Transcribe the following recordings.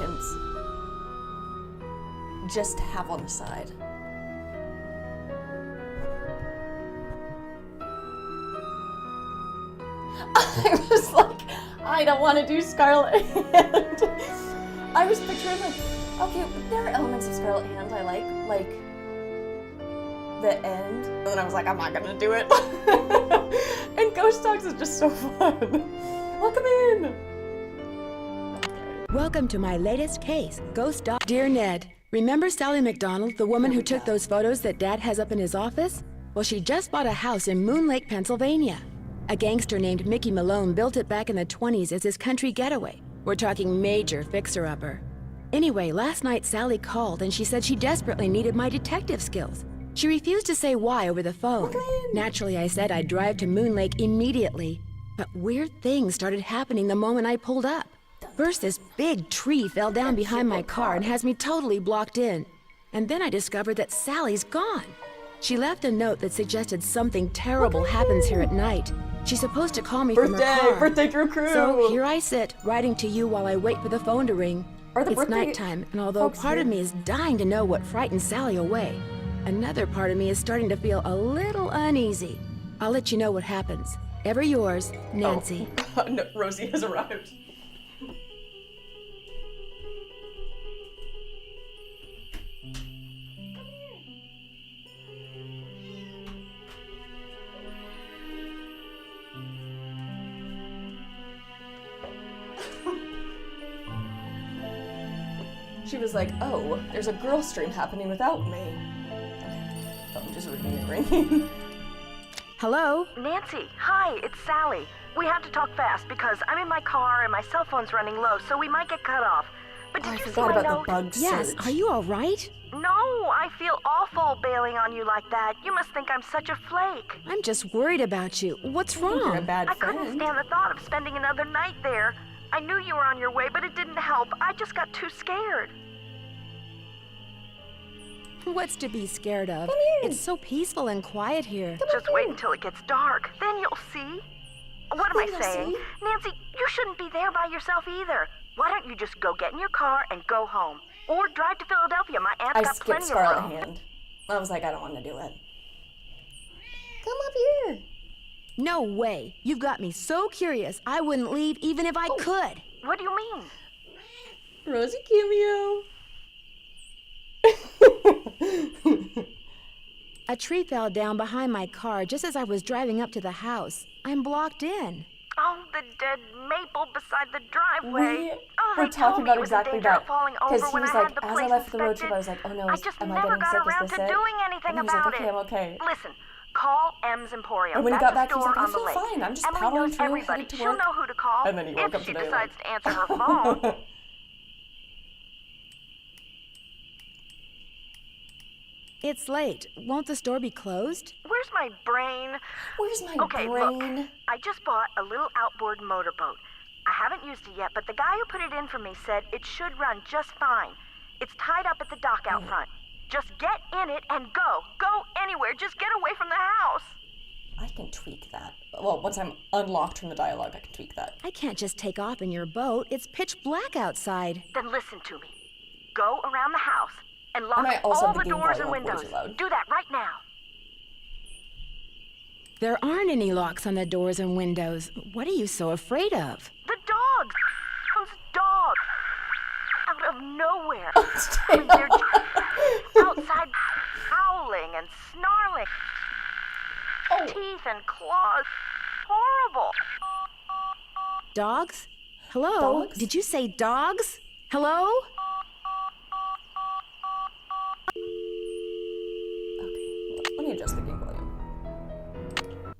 hints. Just have on the side. I was like, I don't want to do Scarlet Hand. I was picturing like, okay, there are elements of Scarlet Hand I like the end. And then I was like, I'm not gonna do it. And Ghost Dogs is just so fun. Welcome in. Welcome to my latest case, Ghost Dog. Dear Ned, remember Sally McDonald, the woman who took those photos that Dad has up in his office? Well, she just bought a house in Moon Lake, Pennsylvania. A gangster named Mickey Malone built it back in the 20s as his country getaway. We're talking major fixer-upper. Anyway, last night Sally called and she said she desperately needed my detective skills. She refused to say why over the phone. Naturally, I said I'd drive to Moon Lake immediately. But weird things started happening the moment I pulled up. First, this big tree fell down behind my car and has me totally blocked in. And then I discovered that Sally's gone. She left a note that suggested something terrible happens here at night. She's supposed to call me from her car. Birthday Drew Crew. So here I sit, writing to you while I wait for the phone to ring. Are the It's birthday nighttime, and although folks part of here? me is dying to know what frightened Sally away, another part of me is starting to feel a little uneasy. I'll let you know what happens. Ever yours, Nancy. Oh. No, Rosie has arrived. She was like, oh, there's a girl stream happening without me. Okay, I'm just reading it ringing. Hello? Nancy, hi, it's Sally. We have to talk fast because I'm in my car and my cell phone's running low, so we might get cut off. But did I you see forgot my about note? the bug Yes, surge. are you all right? No, I feel awful bailing on you like that. You must think I'm such a flake. I'm just worried about you. What's You're a wrong? bad I couldn't friend. stand the thought of spending another night there. I knew you were on your way, but it didn't help. I just got too scared. What's to be scared of? Come here. It's so peaceful and quiet here. Just wait until it gets dark. Then you'll see. What am Then I you'll saying? see. Nancy, you shouldn't be there by yourself either. Why don't you just go get in your car and go home? Or drive to Philadelphia. My aunt's I got skipped plenty Scarlet of room. Hand. I was like, I don't want to do it. Come up here. No way. You've got me so curious, I wouldn't leave even if I could. What do you mean? Rosie cameo. A tree fell down behind my car just as I was driving up to the house. I'm blocked in. Oh, the dead maple beside the driveway. We Oh, were they told talking me about it was in exactly danger that. of falling Because over he when was I had like, the as I place left the road trip, inspected. I was like, oh no, I just am I never getting got sick? Is around this to it? doing anything And he was like, about okay, it. I'm okay. Listen, call M's Emporium. And when he That's got back, the he was store like, I on the feel lake. fine. I'm just Emily powering knows through, everybody. headed to She'll work. know who to call And then he woke if up she today decides like- to answer her phone. It's late. Won't the store be closed? Where's my brain? Where's my Okay, brain? look, I just bought a little outboard motorboat. I haven't used it yet, but the guy who put it in for me said it should run just fine. It's tied up at the dock out front. Just get in it and go. Go anywhere. Just get away from the house. I can tweak that. Well, once I'm unlocked from the dialogue, I can tweak that. I can't just take off in your boat. It's pitch black outside. Then listen to me. Go around the house and lock might also all have the the game doors and volume up way windows. too loud. Do that right now. There aren't any locks on the doors and windows. What are you so afraid of? The dogs. Those dogs. Out of nowhere. I mean, they're just outside howling and snarling. Oh. Teeth and claws. Horrible. Dogs? Hello? Dogs? Did you say dogs? Hello? Okay, let me adjust the game volume.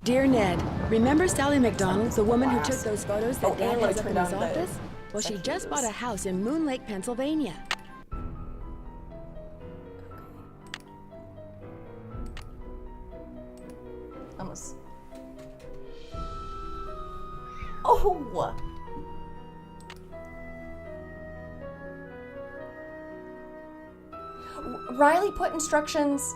Dear Ned, remember Sally McDonald, the woman who took Glass. those photos Oh, that Dad and has let's up in turn his down the office? Well, she section just bought a windows. house in Moon Lake, Pennsylvania. Almost. Oh! Riley put instructions.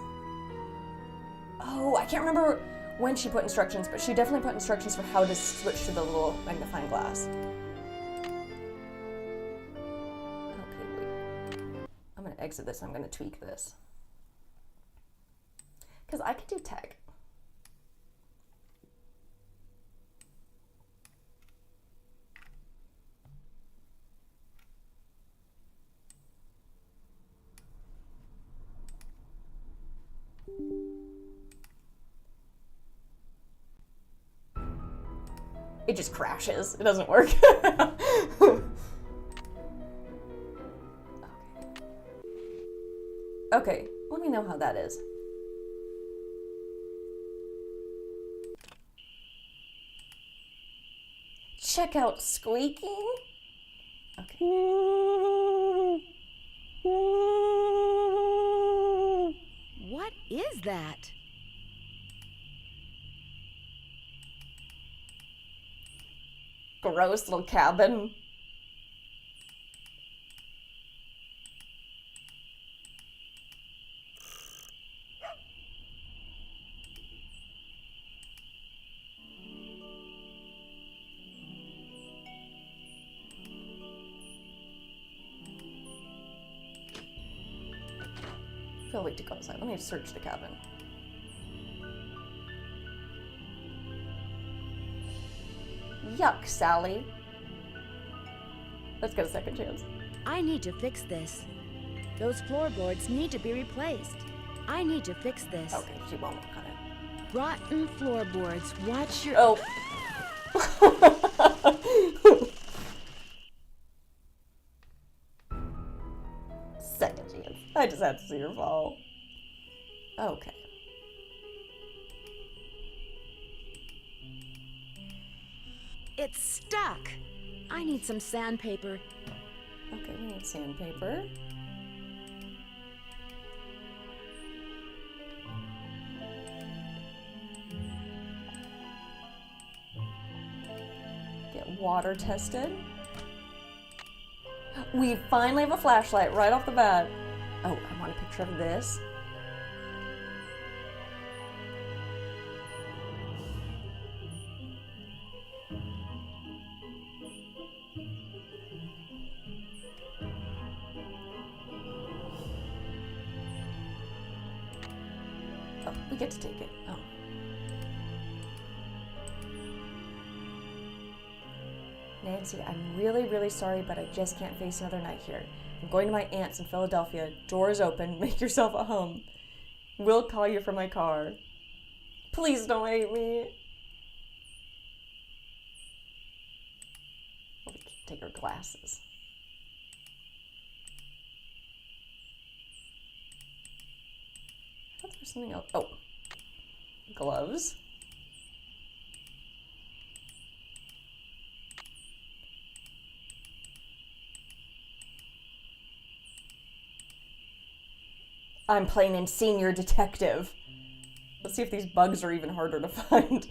Oh, I can't remember when she put instructions, but she definitely put instructions for how to switch to the little magnifying glass. Okay, exit this. I'm going to tweak this. Because I could do tech. It just crashes. It doesn't work. Okay, let me know how that is. Check out squeaking. Okay. What is that? Gross little cabin. I feel like to go outside. Let me search the cabin. Yuck, Sally. Let's get a second chance. I need to fix this. Those floorboards need to be replaced. I need to fix this. Okay, she won't work on it. Rotten floorboards. Watch your... Oh. Second chance. I just had to see her fall. Okay. It's stuck. I need some sandpaper. Okay, we need sandpaper. Get water tested. We finally have a flashlight right off the bat. Oh, I want a picture of this. Oh, we get to take it. Oh. Nancy, I'm really, really sorry, but I just can't face another night here. I'm going to my aunt's in Philadelphia. Doors open. Make yourself at home. We'll call you from my car. Please don't hate me. Oh, we can take her glasses. I thought there was something else. Oh. Gloves. I'm playing in senior detective. Let's see if these bugs are even harder to find.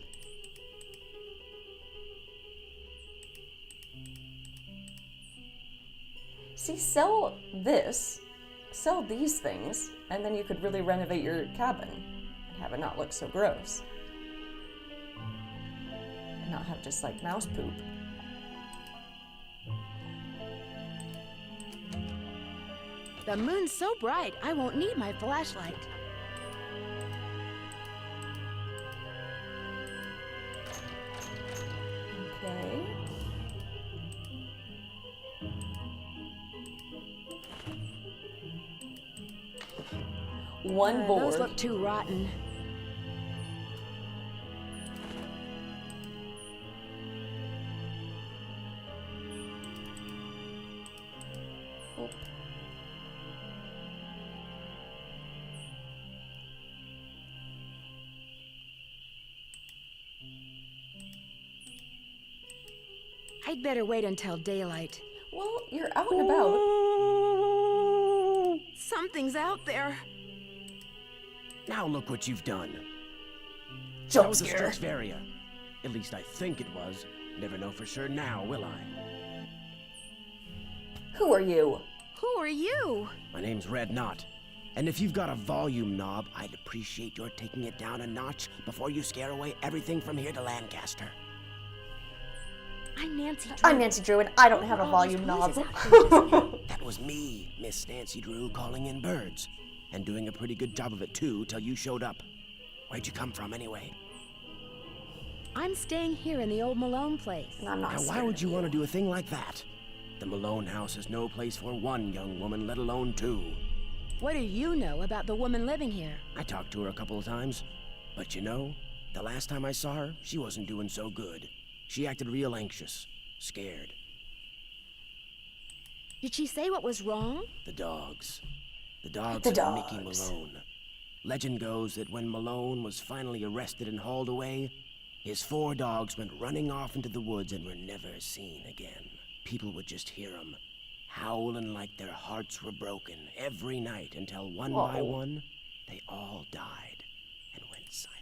See, sell this, sell these things, and then you could really renovate your cabin and have it not look so gross. And not have just like mouse poop. The moon's so bright, I won't need my flashlight. Okay. One board. Those look too rotten. Oh. I'd better wait until daylight. Well, you're out and about. Something's out there. Now look what you've done. That Jump was a scare. Struxvaria. At least I think it was. Never know for sure now, will I? Who are you? Who are you? My name's Red Knot. And if you've got a volume knob, I'd appreciate your taking it down a notch before you scare away everything from here to Lancaster. I'm Nancy Drew. I'm Nancy Drew, and I don't have a All these volume knob. noises out here just now. That was me, Miss Nancy Drew, calling in birds. And doing a pretty good job of it, too, till you showed up. Where'd you come from, anyway? I'm staying here in the old Malone place. And I'm not Now, why scared would of you want to do a thing like that? The Malone house is no place for one young woman, let alone two. What do you know about the woman living here? I talked to her a couple of times. But you know, the last time I saw her, she wasn't doing so good. She acted real anxious, scared. Did she say what was wrong? The dogs. The dogs The of Mickey dogs. Malone. Legend goes that when Malone was finally arrested and hauled away, his 4 dogs went running off into the woods and were never seen again. People would just hear them, howling like their hearts were broken every night until one by Whoa. one, they all died and went silent.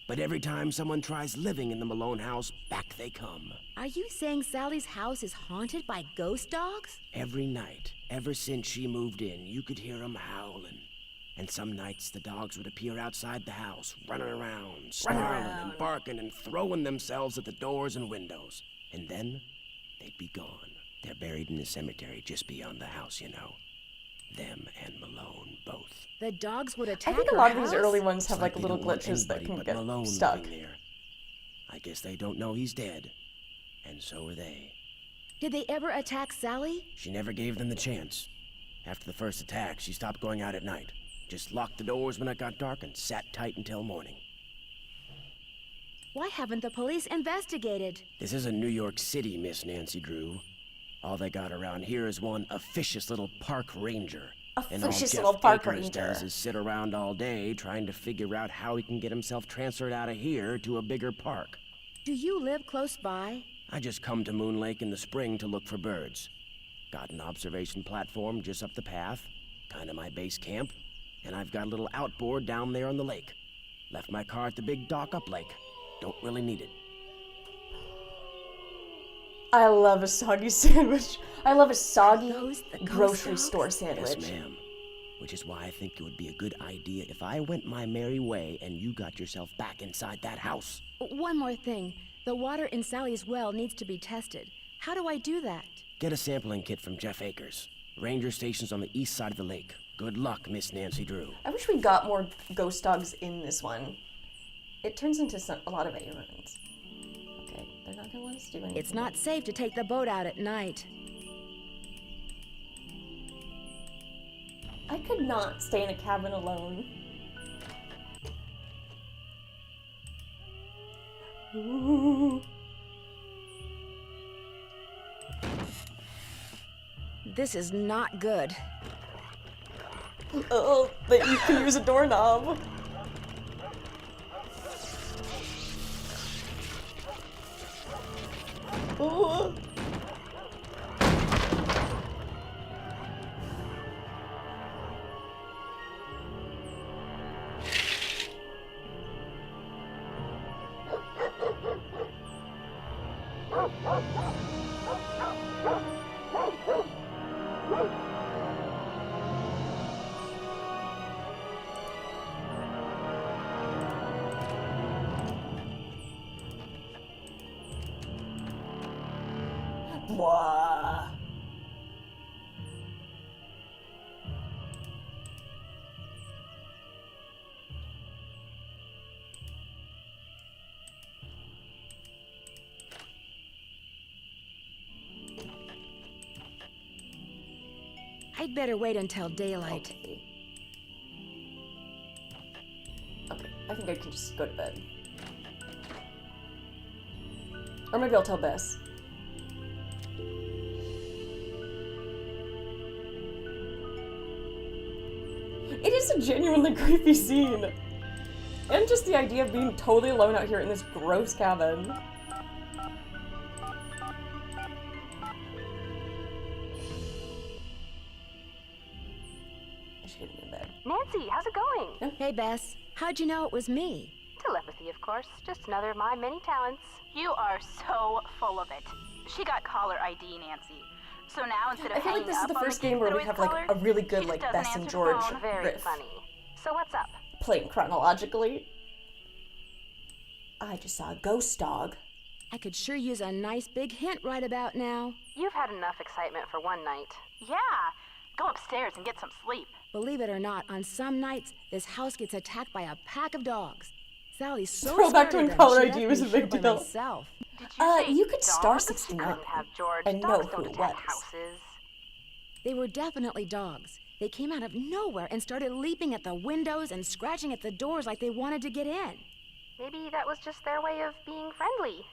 But every time someone tries living in the Malone house, back they come. Are you saying Sally's house is haunted by ghost dogs? Every night, ever since she moved in, you could hear them howling. And some nights the dogs would appear outside the house, running around, snarling and barking and throwing themselves at the doors and windows. And then they'd be gone. They're buried in the cemetery just beyond the house, you know. Them and Malone both. The dogs would I attack think a her lot of these house? early ones It's have like they little don't want glitches that anybody can but get Malone stuck. living there. I guess they don't know he's dead. And so are they. Did they ever attack Sally? She never gave them the chance. After the first attack, she stopped going out at night. Just locked the doors when it got dark and sat tight until morning. Why haven't the police investigated? This isn't New York City, Miss Nancy Drew. All they got around here is one officious little park ranger. And all Officious Jeff little park Akers ranger. does is sit around all day trying to figure out how he can get himself transferred out of here to a bigger park. Do you live close by? I just come to Moon Lake in the spring to look for birds. Got an observation platform just up the path, kinda my base camp, and I've got a little outboard down there on the lake. Left my car at the big dock up lake. Don't really need it. I love a soggy sandwich. I love a soggy Those the ghost grocery dogs? store Yes, sandwich. ma'am. Which is why I think it would be a good idea if I went my merry way and you got yourself back inside that house. One more thing. The water in Sally's well needs to be tested. How do I do that? Get a sampling kit from Jeff Akers. Ranger station's on the east side of the lake. Good luck, Miss Nancy Drew. I wish we got more ghost dogs in this one. It turns into a lot of errands. Okay, they're not gonna let us do anything. It's not safe to take the boat out at night. I could not stay in a cabin alone. Ooh. This is not good. Oh, that you can use a doorknob. Ooh. Wah. I'd better wait until daylight. Okay. Okay, I think I can just go to bed. Or maybe I'll tell Bess. It is a genuinely creepy scene. And just the idea of being totally alone out here in this gross cabin. I should get in bed. Nancy, how's it going? Hey, Bess. How'd you know it was me? Telepathy, of course. Just another of my many talents. You are so full of it. She got caller ID, Nancy. So now instead of I feel like hanging this is up the on first kid game where that we always have like call a her, really good she like just Bess doesn't and answer the George phone. Very riff funny. So what's up? playing chronologically. I just saw a ghost dog. I could sure use a nice big hint right about now. You've had enough excitement for one night. Yeah, go upstairs and get some sleep. Believe it or not, on some nights, this house gets attacked by a pack of dogs. Sally's so Throwback scared to of when them, caller she ID left was me a here big by deal. myself. Did you say You could star dogs? 69 I couldn't have George. and know Dogs who don't it attack was. houses. They were definitely dogs. They came out of nowhere and started leaping at the windows and scratching at the doors like they wanted to get in. Maybe that was just their way of being friendly.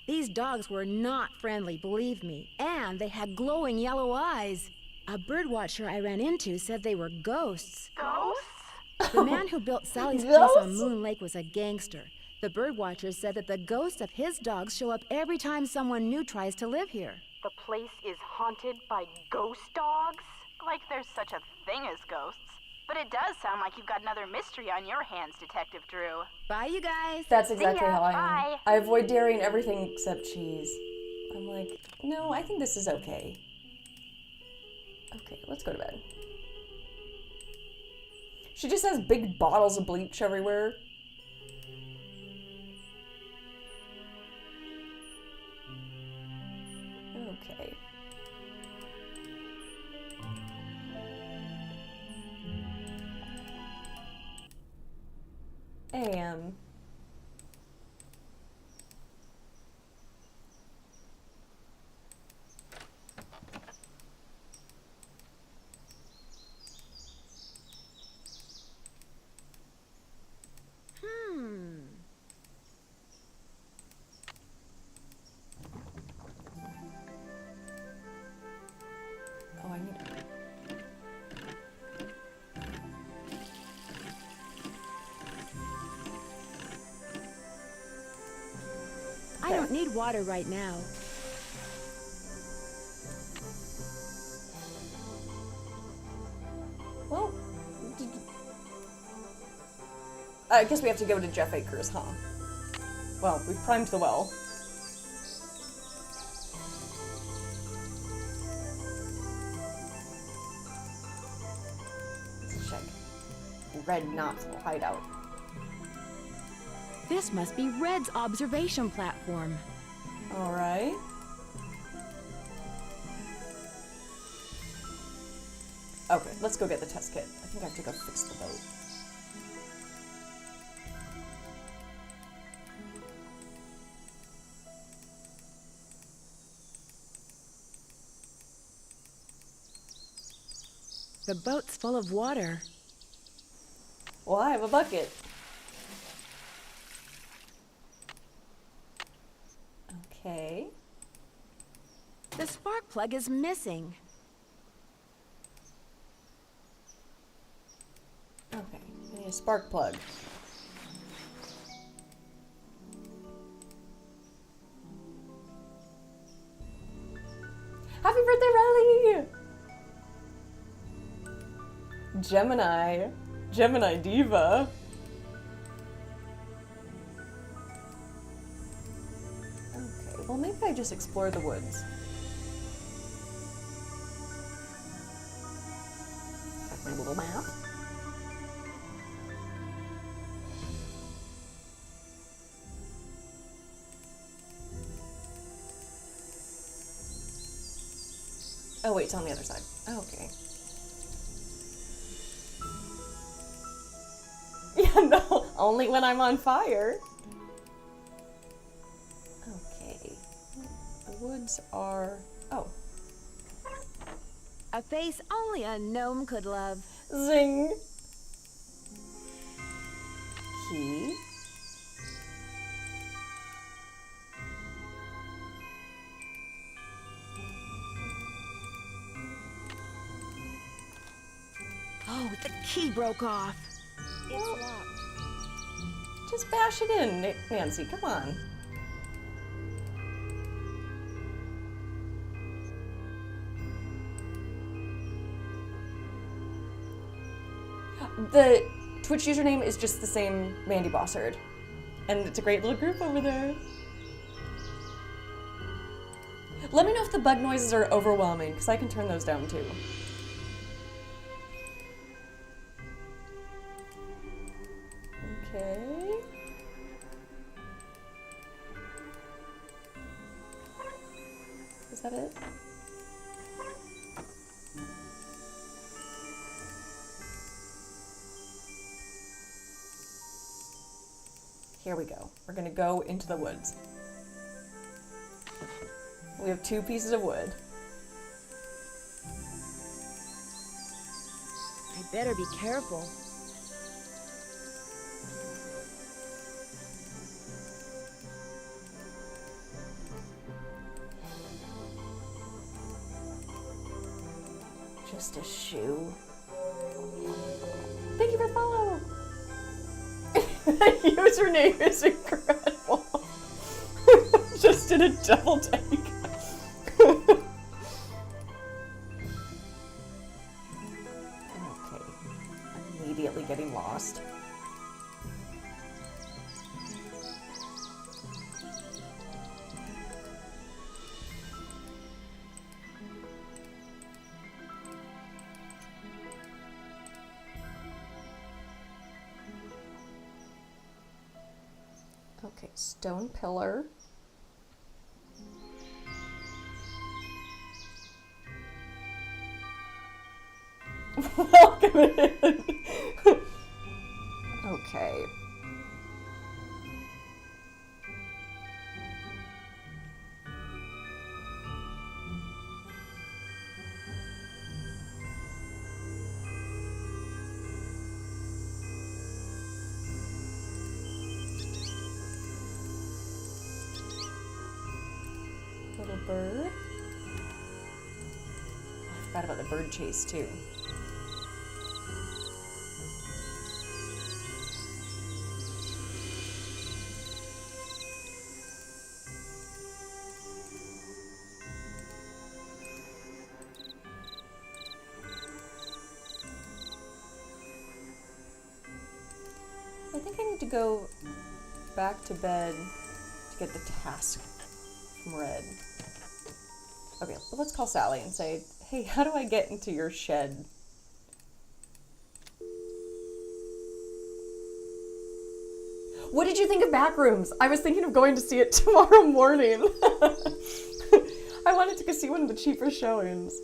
These dogs were not friendly, believe me, and they had glowing yellow eyes. A birdwatcher I ran into said they were ghosts. Ghosts? The man who built Sally's place on Ghosts? Moon Lake was a gangster. The birdwatcher said that the ghosts of his dogs show up every time someone new tries to live here. The place is haunted by ghost dogs? Like there's such a thing as ghosts. But it does sound like you've got another mystery on your hands, Detective Drew. Bye, you guys. That's exactly ya, how I am. bye. I avoid dairy and everything except cheese. I'm like, no, I think this is okay. Okay, let's go to bed. She just has big bottles of bleach everywhere. Okay. AM. Oh, I need. I don't need water right now. Well, I guess we have to go to Jeff Akers, huh? Well, we've primed the well. Let's check Red Knot's hideout. This must be Red's observation platform. All right. Okay, let's go get the test kit. I think I have to go fix the boat. The boat's full of water. Well, I have a bucket. Okay. The spark plug is missing. Okay, I need a spark plug. Happy birthday, Riley! Gemini Diva. Okay, well maybe I just explore the woods. Got my little map. Oh wait, it's on the other side. Oh, okay. Yeah, no, only when I'm on fire. Okay. The woods are... Oh. A face only a gnome could love. Zing. Key. Oh, the key broke off. It's Well, locked. just bash it in, Nancy. Come on. The Twitch username is just the same Mandy Bossard. And it's a great little group over there. Let me know if the bug noises are overwhelming, because I can turn those down too. Okay. Here we go. We're gonna go into the woods. We have 2 pieces of wood. I better be careful. Just a shoe. Thank you for the follow. The username is incredible. Just did a double take. Okay. Immediately getting lost. Okay, stone pillar. Welcome in. Okay. Little bird. I forgot about the bird chase too. I think I need to go back to bed to get the task from Red. Okay, well, let's call Sally and say, hey, how do I get into your shed? What did you think of Backrooms? I was thinking of going to see it tomorrow morning. I wanted to go see one of the cheaper showings.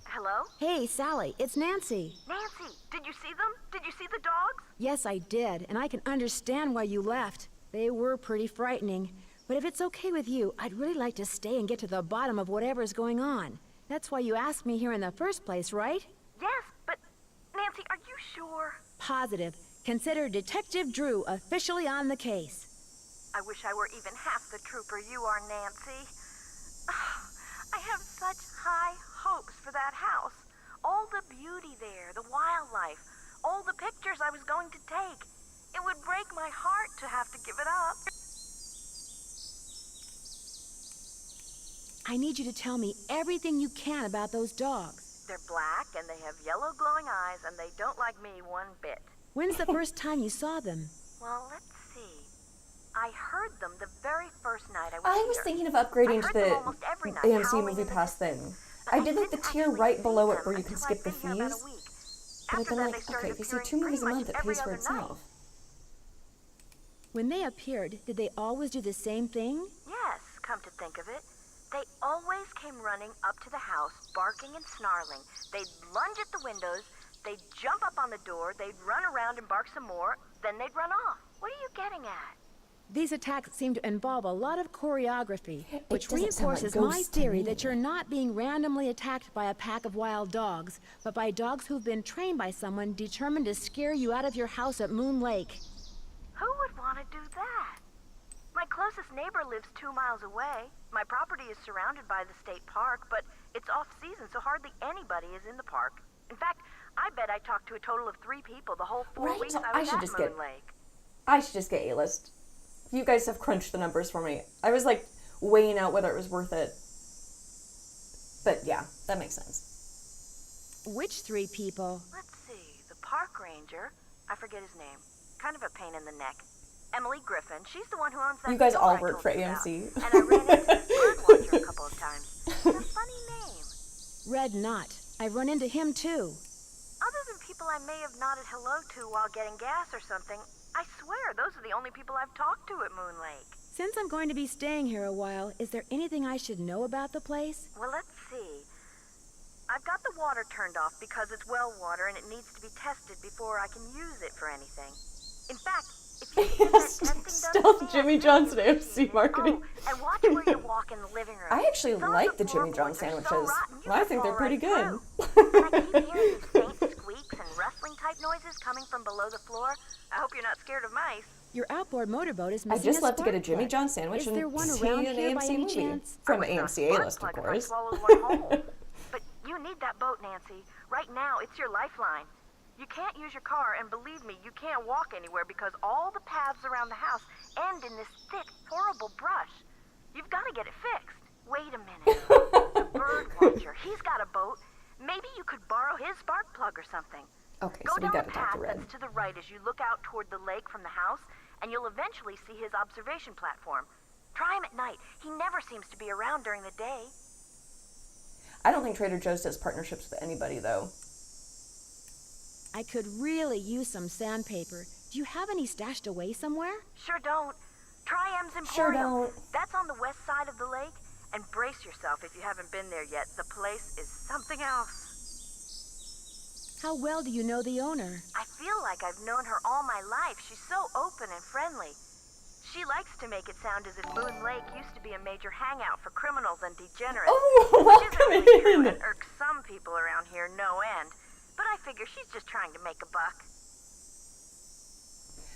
Hello? Hey, Sally, it's Nancy. Nancy, did you see them? Did you see the dogs? Yes, I did, and I can understand why you left. They were pretty frightening. But if it's okay with you, I'd really like to stay and get to the bottom of whatever's going on. That's why you asked me here in the first place, right? Yes, but Nancy, are you sure? Positive. Consider Detective Drew officially on the case. I wish I were even half the trooper you are, Nancy. I have such high hopes for that house. All the beauty there, the wildlife, all the pictures I was going to take. It would break my heart to have to give it up. I need you to tell me everything you can about those dogs. They're black and they have yellow glowing eyes and they don't like me one bit. When's the first time you saw them? Well, let's see. I heard them the very first night I was I was here. thinking of upgrading to I heard them the almost every night, AMC howling Movie in the Pass distance. thing. But I did like the didn't tier actually right see below it them where you can until skip I'd the been here about a fees. week. But I've After been that, like, they started okay, if you see appearing 2 movies a pretty month, much it every pays for other night. itself. When they appeared, did they always do the same thing? Yes, come to think of it. They always came running up to the house, barking and snarling. They'd lunge at the windows, they'd jump up on the door, they'd run around and bark some more, then they'd run off. What are you getting at? These attacks seem to involve a lot of choreography, which doesn't sound like reinforces my ghosts to theory me. that you're not being randomly attacked by a pack of wild dogs, but by dogs who've been trained by someone determined to scare you out of your house at Moon Lake. Who would want to do that? My closest neighbor lives 2 miles away. My property is surrounded by the state park, but it's off-season, so hardly anybody is in the park. In fact, I bet I talked to a total of 3 people the whole 4 Right? weeks So I was at Moon get Lake. I should just get A-list. You guys have crunched the numbers for me. I was like weighing out whether it was worth it. But yeah, that makes sense. Which 3 people? Let's see, the park ranger, I forget his name, kind of a pain in the neck. Emily Griffin, she's the one who owns that You guys store all I work told for you about. AMC. And I ran into the bird watcher a couple of times. It's a funny name. Red Knot. I've run into him too. Other than people I may have nodded hello to while getting gas or something, I swear, those are the only people I've talked to at Moon Lake. Since I'm going to be staying here a while, is there anything I should know about the place? Well, let's see. I've got the water turned off because it's well water and it needs to be tested before I can use it for anything. In fact, if you can get that testing done Stealth for me, Jimmy I'd John's really AFC appreciate it. marketing. Oh, and watch where you walk in the living room. I actually Some of like the Jimmy John floorboards are so sandwiches. rotten, you I could think they're fall pretty right good. through. And I keep hearing these faint squeaks and rustling type noises coming from below the floor. I hope you're not scared of mice. Your outboard motorboat is I missing just a love to get a spark Jimmy plug. John sandwich Is and there one see around an here by AMC any movie. chance? From I the was AMC gonna A-list, spark of plug if I course. swallowed one whole. But you need that boat, Nancy. Right now, it's your lifeline. You can't use your car, and believe me, you can't walk anywhere because all the paths around the house end in this thick, horrible brush. You've got to get it fixed. Wait a minute. The bird watcher, he's got a boat. Maybe you could borrow his spark plug or something. Okay, Go so we down gotta the talk path to Red. that's to the right as you look out toward the lake from the house, and you'll eventually see his observation platform. Try him at night. He never seems to be around during the day. I don't think Trader Joe's does partnerships with anybody, though. I could really use some sandpaper. Do you have any stashed away somewhere? Sure don't. Try M's Sure Emporium. don't. That's on the west side of the lake. And brace yourself if you haven't been there yet. The place is something else. How well do you know the owner? I feel like I've known her all my life. She's so open and friendly. She likes to make it sound as if Moon Lake used to be a major hangout for criminals and degenerates. Oh, which welcome isn't really true in. and irks some people around here no end. But I figure she's just trying to make a buck.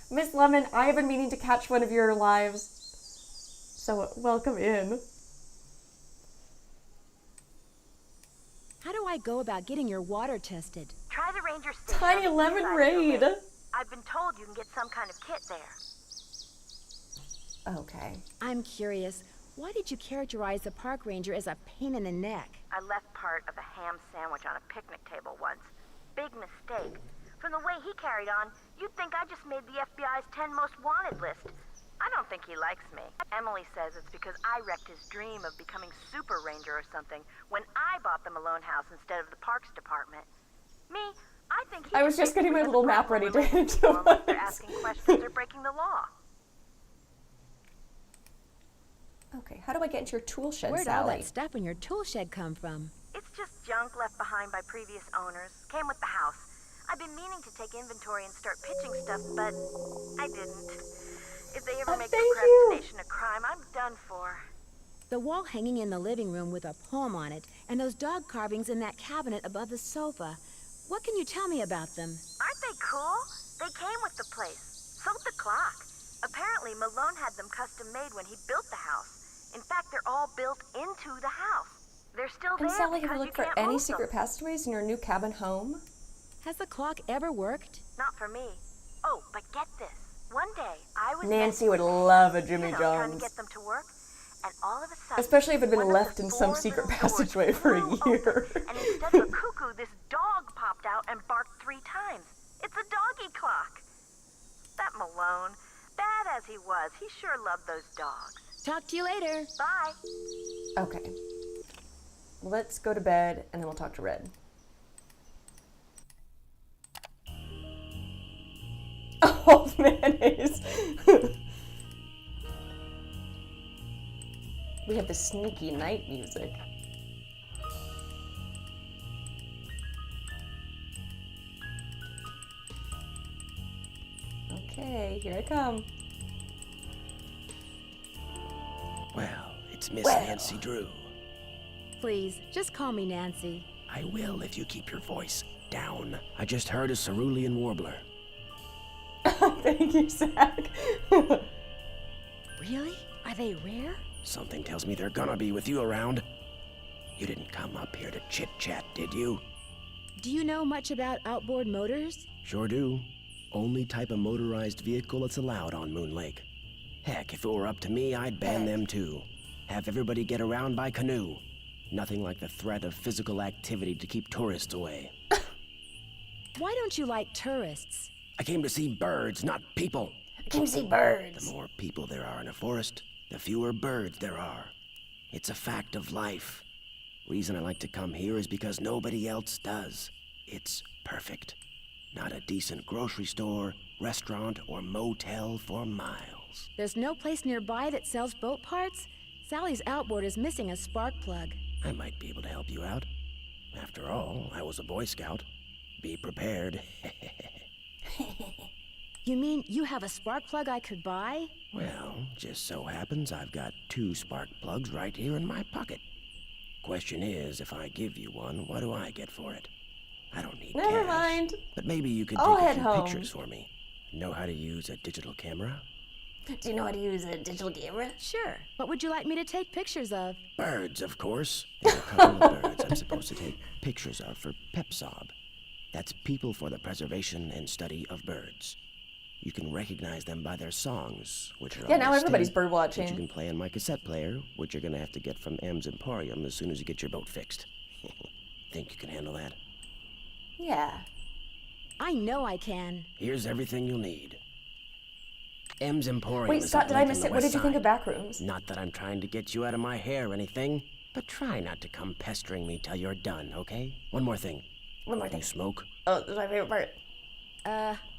Miss Lemon, I have been meaning to catch one of your lives. So, welcome in. How do I go about getting your water tested? Try the ranger station. Tiny on the east Lemon side of the Raid. lake. I've been told you can get some kind of kit there. Okay. I'm curious. Why did you characterize the park ranger as a pain in the neck? I left part of a ham sandwich on a picnic table once. Big mistake. From the way he carried on, you'd think I just made the FBI's 10 most wanted list. I don't think he likes me. Emily says it's because I wrecked his dream of becoming Super Ranger or something when I bought the Malone house instead of the Parks Department. Me, I think he I was should just getting my basically little have a map ready to problem hand with to people unless they're us. asking questions or breaking the law. Okay, how do I get into your tool shed, Where'd all Sally? that stuff in your tool shed come from? It's just junk left behind by previous owners. Came with the house. I've been meaning to take inventory and start pitching stuff, but I didn't. If they ever make thank you. procrastination a crime, I'm done for. The wall hanging in the living room with a poem on it, and those dog carvings in that cabinet above the sofa. What can you tell me about them? Aren't they cool? They came with the place. Sold the clock. Apparently, Malone had them custom made when he built the house. In fact, they're all built into the house. They're still And there Sally, have because you you looked for can't any move them. secret passageways in your new cabin home? Has the clock ever worked? Not for me. Oh, but get this. One day, I was Nancy would love a you Jimmy know, trying to John's. get them to work, and all of a sudden, Especially if it had been one of left the in some four secret little doors passageway for a flew year. open, and instead of a cuckoo, this dog popped out and barked 3 times. It's a doggy clock. That Malone, bad as he was, he sure loved those dogs. Talk to you later. Bye. Okay. Let's go to bed, and then we'll talk to Red. Oh, mayonnaise. We have the sneaky night music. Okay, here I come. Well, it's Miss Well. Nancy Drew. Please, just call me Nancy. I will if you keep your voice down. I just heard a cerulean warbler. Thank you, Zach. Really? Are they rare? Something tells me they're gonna be with you around. You didn't come up here to chit-chat, did you? Do you know much about outboard motors? Sure do. Only type of motorized vehicle that's allowed on Moon Lake. Heck, if it were up to me, I'd ban them too. Have everybody get around by canoe. Nothing like the threat of physical activity to keep tourists away. Why don't you like tourists? I came to see birds, not people. I can see birds. The more people there are in a forest, the fewer birds there are. It's a fact of life. Reason I like to come here is because nobody else does. It's perfect. Not a decent grocery store, restaurant, or motel for miles. There's no place nearby that sells boat parts? Sally's outboard is missing a spark plug. I might be able to help you out. After all, I was a Boy Scout. Be prepared. You mean you have a spark plug I could buy? Well, just so happens I've got 2 spark plugs right here in my pocket. Question is, if I give you one, what do I get for it? I don't need Never cash, mind. but maybe you could I'll take a head few home. pictures for me. Know how to use a digital camera? Do you know how to use a digital camera? Sure. What would you like me to take pictures of? Birds, of course. There are a couple of birds I'm supposed to take pictures of for PEPSOB. That's People for the Preservation and Study of Birds. You can recognize them by their songs, which are Yeah, on now this everybody's tape, bird watching. which you can play on my cassette player, which you're gonna have to get from M's Emporium as soon as you get your boat fixed. Think you can handle that? Yeah. I know I can. Here's everything you'll need. M's Emporium Wait, is Scott, up did I Lake miss on the it? What west did you think of side. Backrooms? Not that I'm trying to get you out of my hair or anything, but try not to come pestering me till you're done, okay? One more thing. One more thing. You smoke? Oh, that's my favorite part.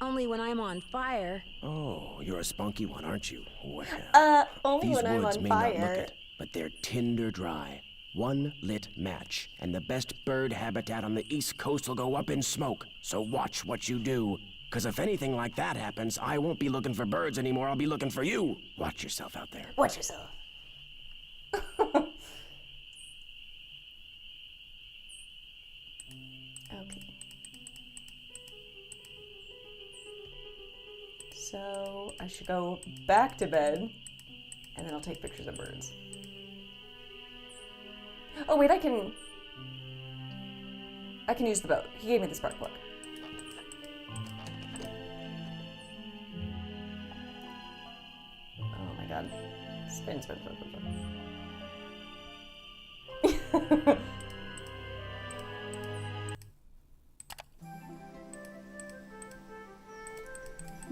Only when I'm on fire. Oh, you're a spunky one, aren't you? Well, Only these when I'm woods on may not look fire. it, but they're tinder dry. One lit match, and the best bird habitat on the East Coast will go up in smoke. So watch what you do. Because if anything like that happens, I won't be looking for birds anymore. I'll be looking for you. Watch yourself out there. Watch yourself. Okay. So I should go back to bed, and then I'll take pictures of birds. Oh wait, I can use the boat. He gave me the spark plug. Oh my god. Spin, spin, spin, spin, spin.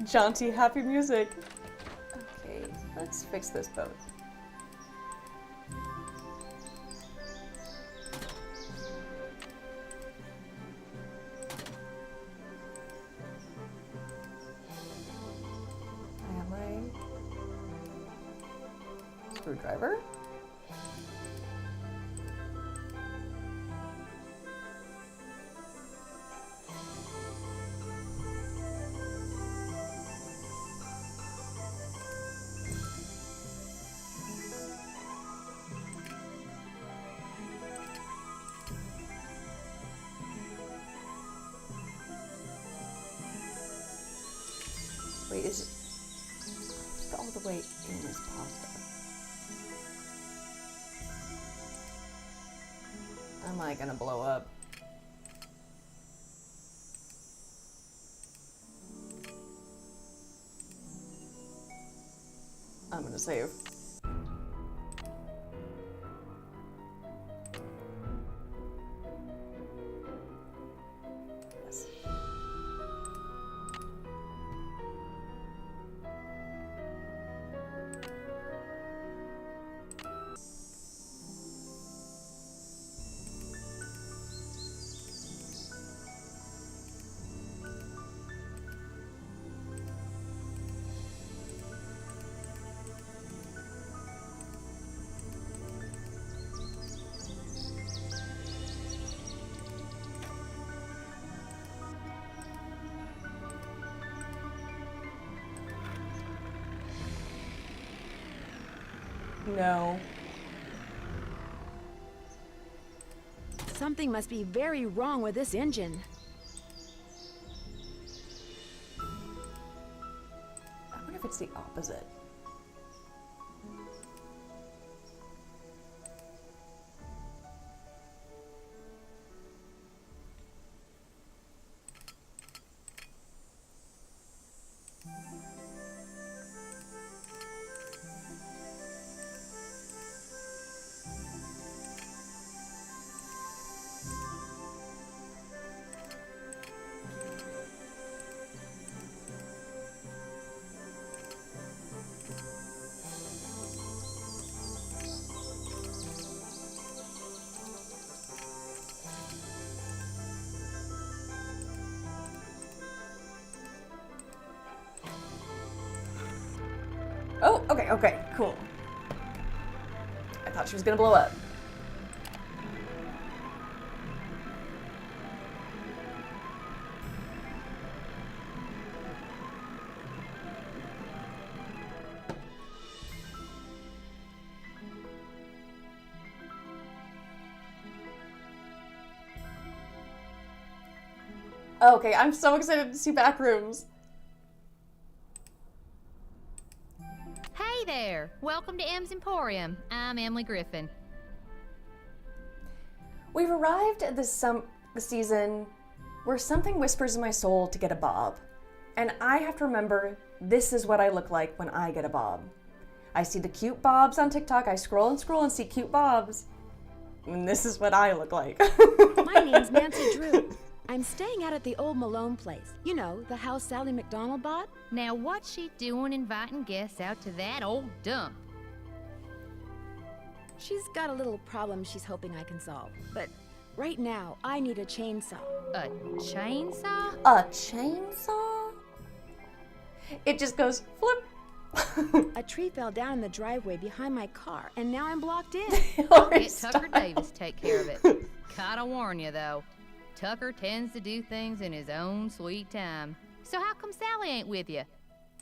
Jaunty, happy music. Okay, let's fix this boat. I have my screwdriver. Wait, is it all the way in this pasta? Am I gonna blow up? I'm gonna save. Yes. No. Something must be very wrong with this engine. I wonder if it's the opposite. Oh, okay, cool. I thought she was gonna blow up. Okay, I'm so excited to see Backrooms. Hey there! Welcome to M's Emporium. I'm Emily Griffin. We've arrived at the season where something whispers in my soul to get a bob. And I have to remember, this is what I look like when I get a bob. I see the cute bobs on TikTok, I scroll and see cute bobs. And this is what I look like. My name's Nancy Drew. I'm staying out at the old Malone place. You know, the house Sally McDonald bought? Now, what's she doing inviting guests out to that old dump? She's got a little problem she's hoping I can solve. But right now, I need a chainsaw. A chainsaw? A chainsaw? It just goes flip. A tree fell down in the driveway behind my car, and now I'm blocked in. Hillary Let Tucker Styles. Davis take care of it. Gotta warn you, though. Tucker tends to do things in his own sweet time. So how come Sally ain't with you?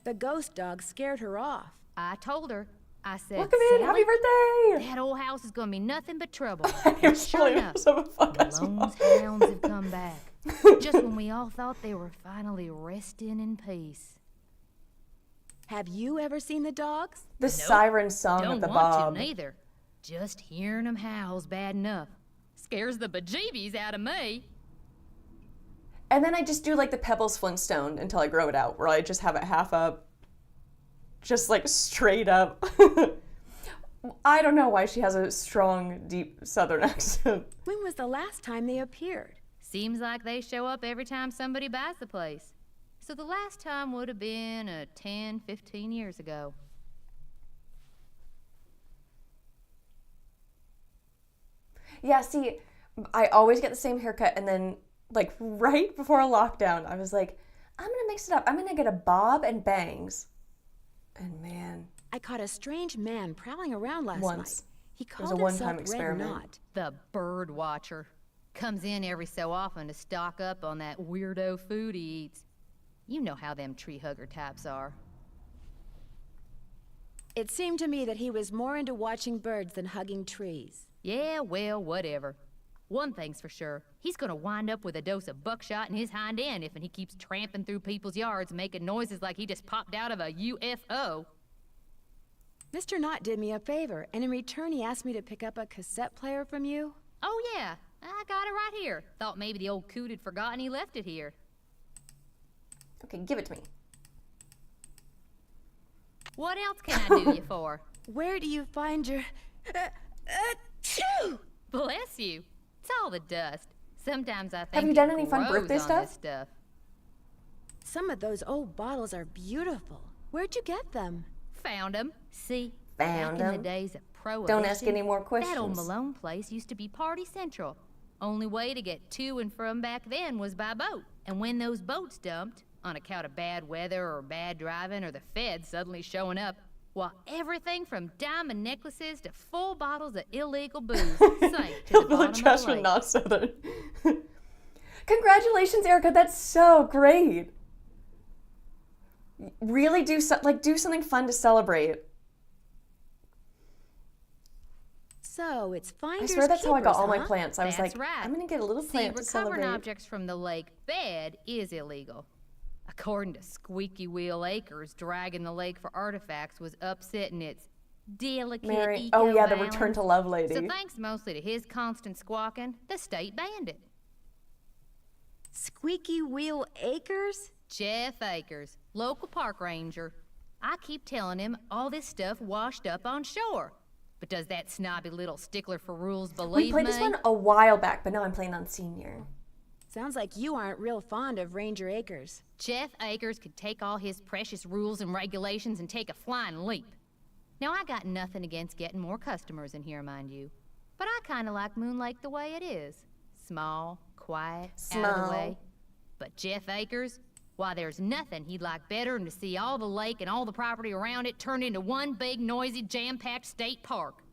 The ghost dog scared her off. I told her. I said, Welcome in, Sally, happy birthday! that old house is gonna be nothing but trouble. You're Sure enough, so the fuck out of Malone's mine. hounds have come back. Just when we all thought they were finally resting in peace. Have you ever seen the dogs? The siren song Don't with the want bob. to neither. Just hearing them howl's bad enough. Scares the bejeebies out of me. And then I just do like the Pebbles Flintstone until I grow it out, where I just have it half up. Just like straight up. I don't know why she has a strong, deep southern accent. When was the last time they appeared? Seems like they show up every time somebody buys the place. So the last time would have been 10, 15 years ago. Yeah, see, I always get the same haircut, and then, like, right before a lockdown, I was like, I'm gonna mix it up. I'm gonna get a bob and bangs. And man, I caught a strange man prowling around last Once. night. He It was called a himself one-time Red experiment. Knot. The bird watcher. Comes in every so often to stock up on that weirdo food he eats. You know how them tree hugger types are. It seemed to me that he was more into watching birds than hugging trees. Yeah, well, whatever. One thing's for sure. He's gonna wind up with a dose of buckshot in his hind end if he keeps tramping through people's yards making noises like he just popped out of a UFO. Mr. Knott did me a favor, and in return he asked me to pick up a cassette player from you. Oh yeah, I got it right here. Thought maybe the old coot had forgotten he left it here. okay, give it to me. What else can I do you for? Where do you find your... achoo! Bless you. It's all the dust. Sometimes I think Have you done it any fun grows birthday on stuff? this stuff. Some of those old bottles are beautiful. Where'd you get them? Found 'em. See, Found back in 'em? the days of prohibition, Don't ask any more that old questions. Malone place used to be party central. Only way to get to and from back then was by boat. And when those boats dumped, on account of bad weather or bad driving or the feds suddenly showing up, well, everything from diamond necklaces to full bottles of illegal booze sank to the Hillbilly bottom of trash the but lake. not southern. Congratulations, Erica. That's so great. Really do something fun to celebrate. So, it's I finders swear that's how I got all my keepers, huh? plants. I was That's like, right. I'm gonna get a little See, plant to recovering celebrate. objects from the lake bed is illegal. According to Squeaky Wheel Acres, dragging the lake for artifacts was upsetting its delicate Mary, oh yeah, the eco-balance. return to love lady. So thanks mostly to his constant squawking, the state banned it. Squeaky Wheel Acres? Jeff Akers, local park ranger. I keep telling him all this stuff washed up on shore. But does that snobby little stickler for rules believe We played me? this one a while back, but now I'm playing on senior. Sounds like you aren't real fond of Ranger Acres. Jeff Akers could take all his precious rules and regulations and take a flying leap. Now, I got nothing against getting more customers in here, mind you. But I kind of like Moon Lake the way it is. Small, quiet, out of the Small. way. But Jeff Akers, Why, there's nothing he'd like better than to see all the lake and all the property around it turned into one big, noisy, jam-packed state park.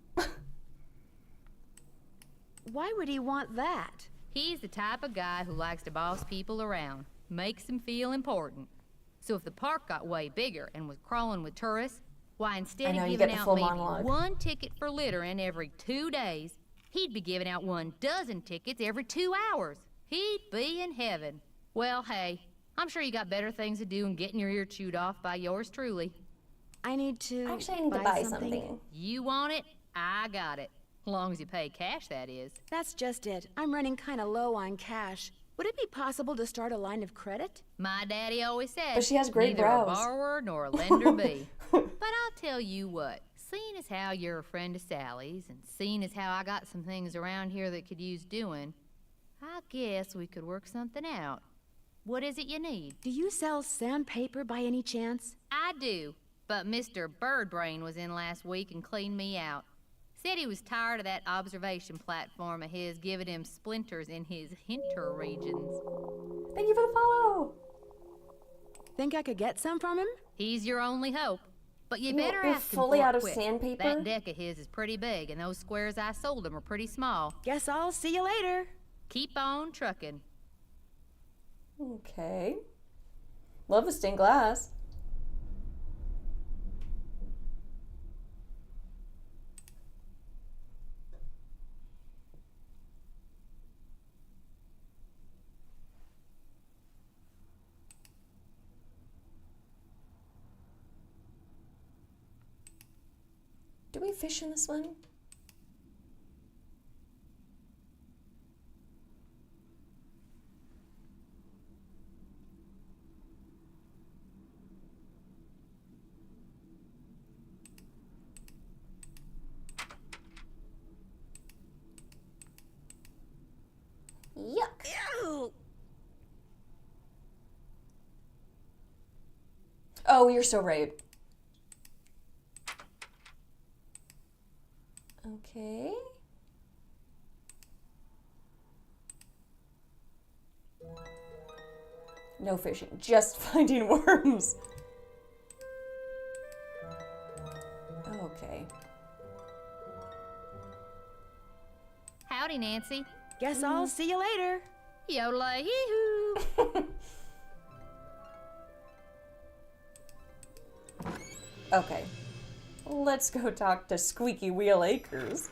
Why would he want that? He's the type of guy who likes to boss people around, makes them feel important. So if the park got way bigger and was crawling with tourists, why, instead I know, of you giving get the out full maybe monologue. one ticket for littering every 2 days, he'd be giving out 12 tickets every 2 hours. He'd be in heaven. Well, hey, I'm sure you got better things to do than getting your ear chewed off by yours truly. I need to Actually, I need to buy something. You want it? I got it. Long as you pay cash, that is. That's just it. I'm running kind of low on cash. Would it be possible to start a line of credit? My daddy always said, But she has great neither brows. a borrower nor a lender be. But I'll tell you what, seeing as how you're a friend of Sally's, and seeing as how I got some things around here that could use doing, I guess we could work something out. What is it you need? Do you sell sandpaper by any chance? I do, but Mr. Birdbrain was in last week and cleaned me out. Said he was tired of that observation platform of his giving him splinters in his hinter regions. Thank you for the follow. Think I could get some from him? He's your only hope. But you You know, better you're ask him fully for it out of quick. sandpaper? That deck of his is pretty big, and those squares I sold him are pretty small. Guess I'll see you later. Keep on trucking. Okay. Love the stained glass. Do we fish in this one? Yuck. Ew. Oh, you're so right. Okay. No fishing, just finding worms. Okay. Howdy, Nancy. Guess I'll see you later. Yodelay hee-hoo. Okay. Let's go talk to Squeaky Wheel Acres.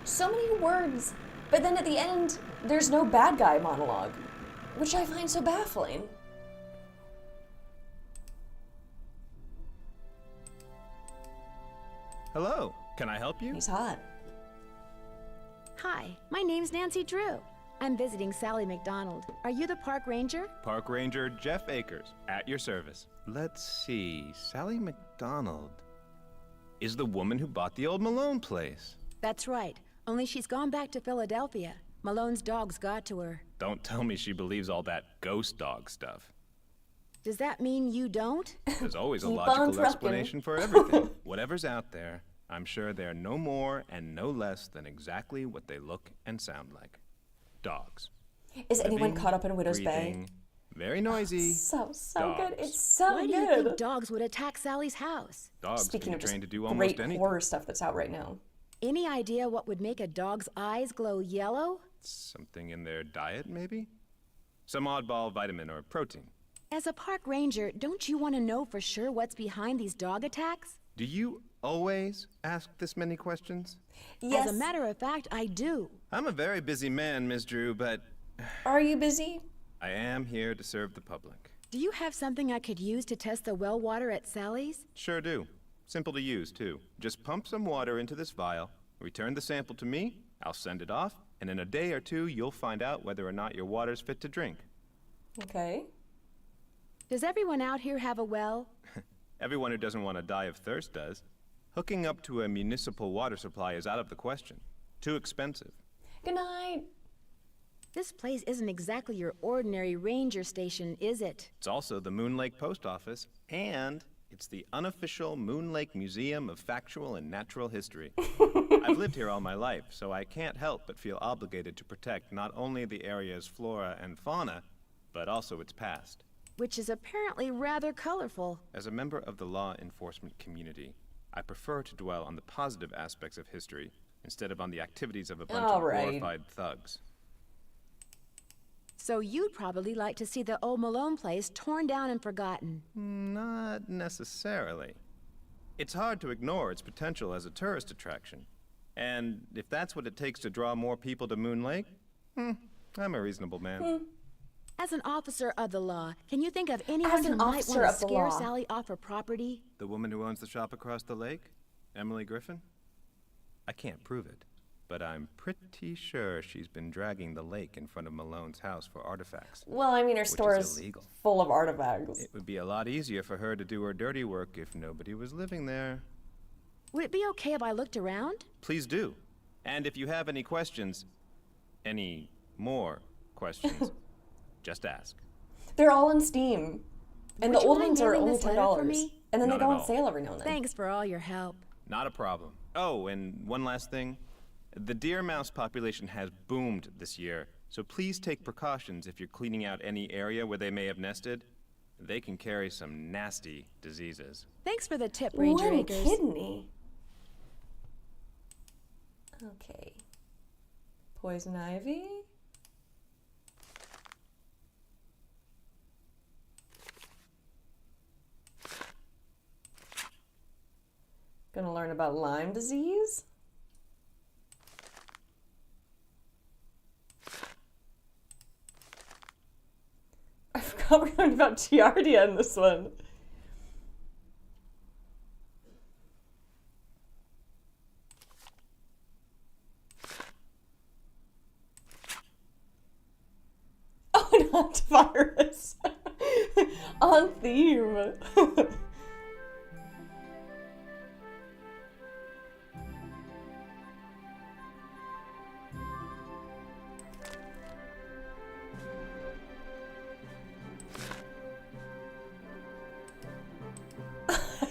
So many words, but then at the end, there's no bad guy monologue, which I find so baffling. Hello, can I help you? He's hot. Hi, my name's Nancy Drew. I'm visiting Sally McDonald. Are you the park ranger? Park Ranger Jeff Akers, at your service. Let's see, Sally McDonald is the woman who bought the old Malone place. That's right. Only she's gone back to Philadelphia. Malone's dogs got to her. Don't tell me she believes all that ghost dog stuff. Does that mean you don't? There's always a Keep on logical trucking. explanation for everything. Whatever's out there, I'm sure they're no more and no less than exactly what they look and sound like. Dogs. Is anyone Living, caught up in Widow's Bay? breathing, very noisy. So good. Dogs. It's so Why do you good. think dogs would attack Sally's house? Dogs Speaking can be of just trained to do almost great anything. horror stuff that's out right now. Any idea what would make a dog's eyes glow yellow? Something in their diet, maybe? Some oddball vitamin or protein. As a park ranger, don't you want to know for sure what's behind these dog attacks? Do you always ask this many questions? Yes. As a matter of fact, I do. I'm a very busy man, Miss Drew, but Are you busy? I am here to serve the public. Do you have something I could use to test the well water at Sally's? Sure do. Simple to use, too. Just pump some water into this vial, return the sample to me, I'll send it off, and in a day or two, you'll find out whether or not your water's fit to drink. Okay. Does everyone out here have a well? Everyone who doesn't want to die of thirst does. Hooking up to a municipal water supply is out of the question. Too expensive. Good night. This place isn't exactly your ordinary ranger station, is it? It's also the Moon Lake Post Office, and it's the unofficial Moon Lake Museum of Factual and Natural History. I've lived here all my life, so I can't help but feel obligated to protect not only the area's flora and fauna, but also its past. Which is apparently rather colorful. As a member of the law enforcement community, I prefer to dwell on the positive aspects of history instead of on the activities of a bunch of glorified thugs. So you'd probably like to see the old Malone place torn down and forgotten. Not necessarily. It's hard to ignore its potential as a tourist attraction. And if that's what it takes to draw more people to Moon Lake, I'm a reasonable man. As an officer of the law, can you think of anyone As who an might officer want to of the scare law. Sally off her property? The woman who owns the shop across the lake? Emily Griffin? I can't prove it, but I'm pretty sure she's been dragging the lake in front of Malone's house for artifacts. Well, I mean, her store is illegal. full of artifacts. It would be a lot easier for her to do her dirty work if nobody was living there. Would it be okay if I looked around? Please do. And if you have any questions, any more questions, just ask. They're all on Steam. And Would the you old mind ones are mailing only this letter for $10. me? And then Not they go at on all. sale every now and then. Thanks for all your help. Not a problem. Oh, and one last thing. The deer mouse population has boomed this year, so please take precautions if you're cleaning out any area where they may have nested. They can carry some nasty diseases. Thanks for the tip, Ranger One Acres. kidney. Okay. Poison ivy. Gonna learn about Lyme disease. I forgot we learned about Giardia in this one. Oh, an antivirus. On theme.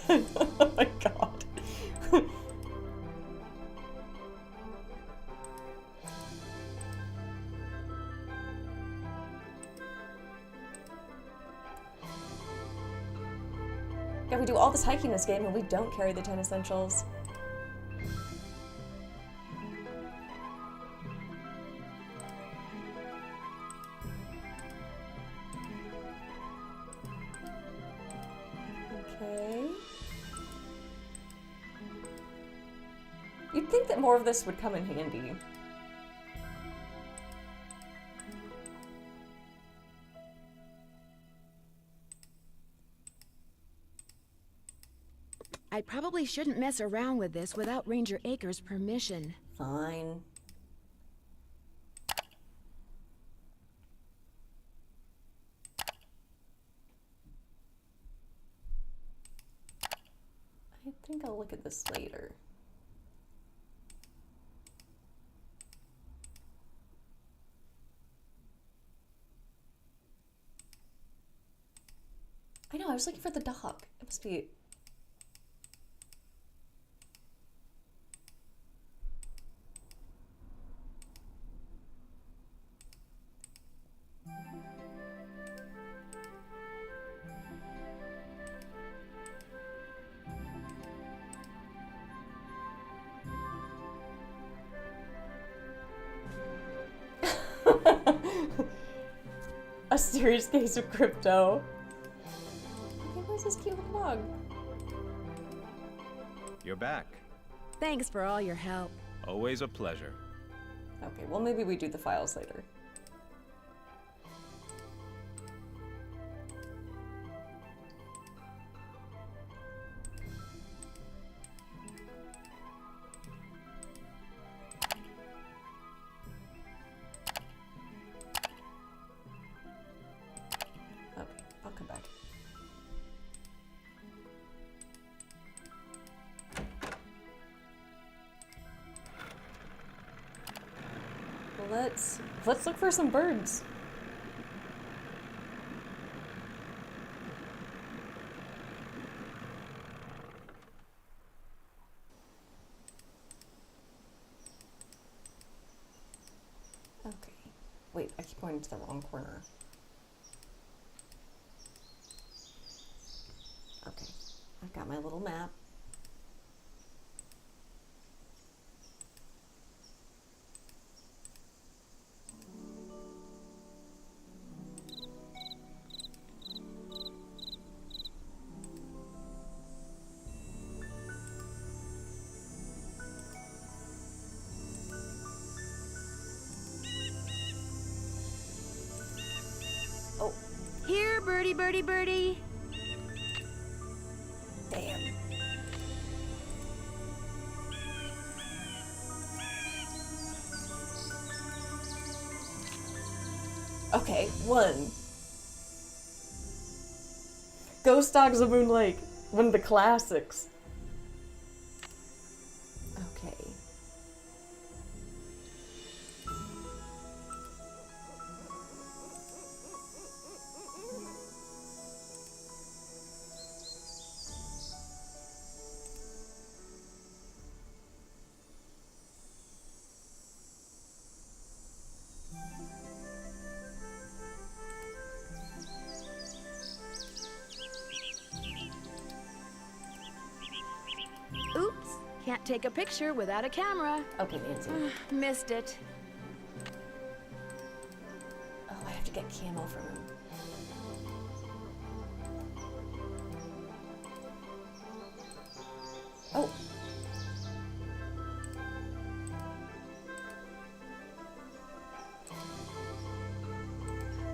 Oh my god. Yeah, we do all this hiking in this game and we don't carry the 10 essentials. Okay. You'd think that more of this would come in handy. I probably shouldn't mess around with this without Ranger Acres' permission. Fine. I think I'll look at this later. I know, I was looking for the dog. It must be... A serious case of crypto. Okay, where's this cute little dog? You're back. Thanks for all your help. Always a pleasure. Okay, well maybe we do the files later. Okay, I'll come back. Well, let's look for some birds. Wait, I keep going to the wrong corner. Okay, I've got my little map. Oh, Here, birdie, birdie, birdie. damn. Okay, 1. Ghost Dogs of Moon Lake. One of the classics. Okay. Oops, can't take a picture without a camera. Okay, Nancy. Missed it. Oh, I have to get camo from him. Oh.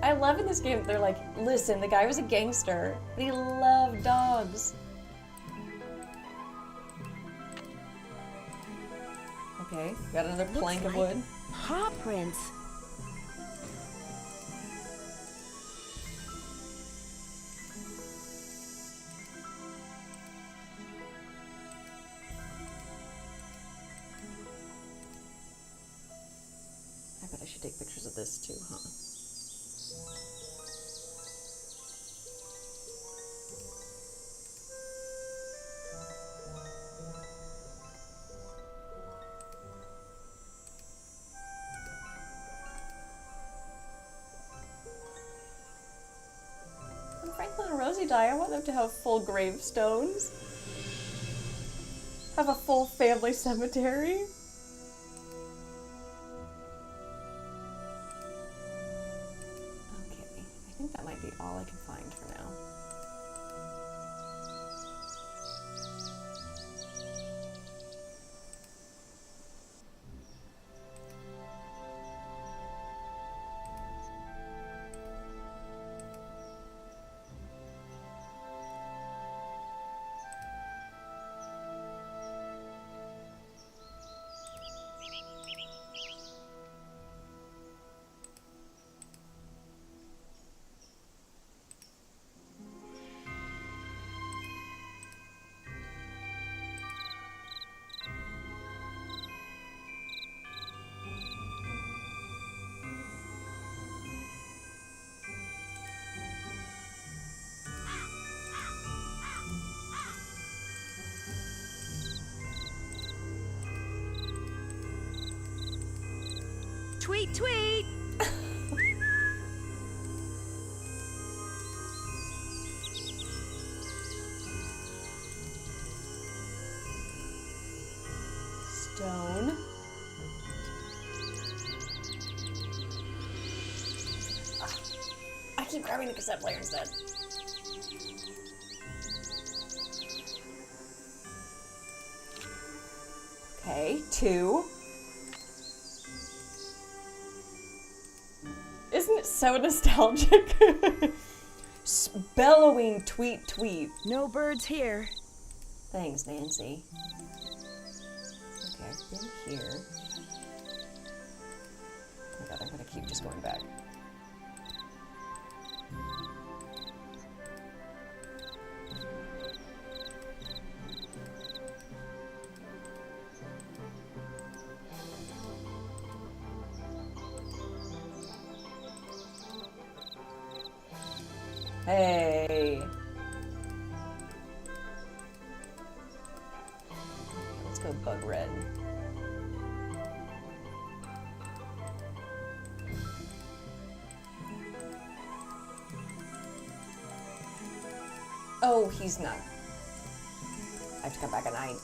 I love in this game that they're like, listen, the guy was a gangster, but he loved dogs. Okay, got another plank of wood. Paw prints. I bet I should take pictures of this too, huh? When Franklin and Rosie die, I want them to have full gravestones. Have a full family cemetery. Okay, I think that might be all I can find for now. Tweet, tweet. Stone. Ah, I keep grabbing the cassette player instead. Okay, 2. Isn't it so nostalgic? Bellowing tweet tweet. No birds here. Thanks, Nancy. Okay, I've been here. Oh my god, I'm gonna keep just going back. Hey. Let's go bug red. Oh, he's not. I have to come back at night.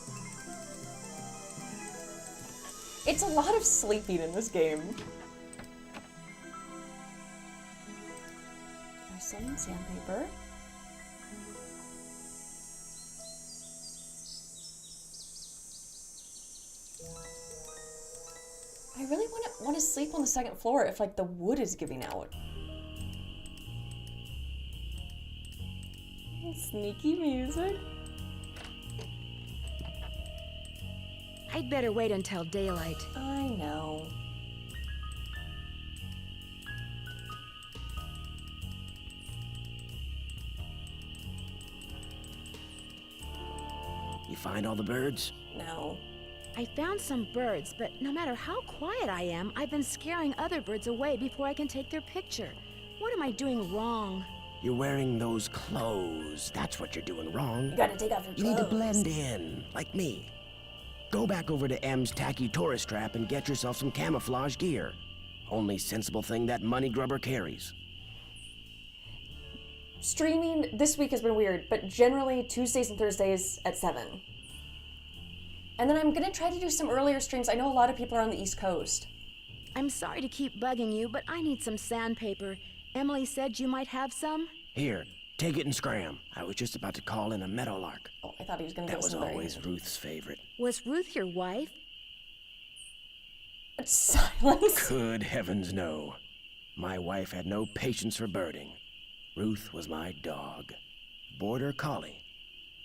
It's a lot of sleeping in this game. There's some sandpaper. I really want to sleep on the second floor if like the wood is giving out. Sneaky music. I'd better wait until daylight. I know. You find all the birds? No. I found some birds, but no matter how quiet I am, I've been scaring other birds away before I can take their picture. What am I doing wrong? You're wearing those clothes. That's what you're doing wrong. You gotta take off your You clothes. need to blend in, like me. Go back over to M's tacky tourist trap and get yourself some camouflage gear. Only sensible thing that money grubber carries. Streaming this week has been weird, but generally Tuesdays and Thursdays at 7. And then I'm gonna try to do some earlier streams. I know a lot of people are on the East Coast. I'm sorry to keep bugging you, but I need some sandpaper. Emily said you might have some? Here, take it and scram. I was just about to call in a meadowlark. Oh, I thought he was gonna That give us was another always answer. Ruth's favorite. Was Ruth your wife? Silence. Good heavens, no. My wife had no patience for birding. Ruth was my dog. Border collie.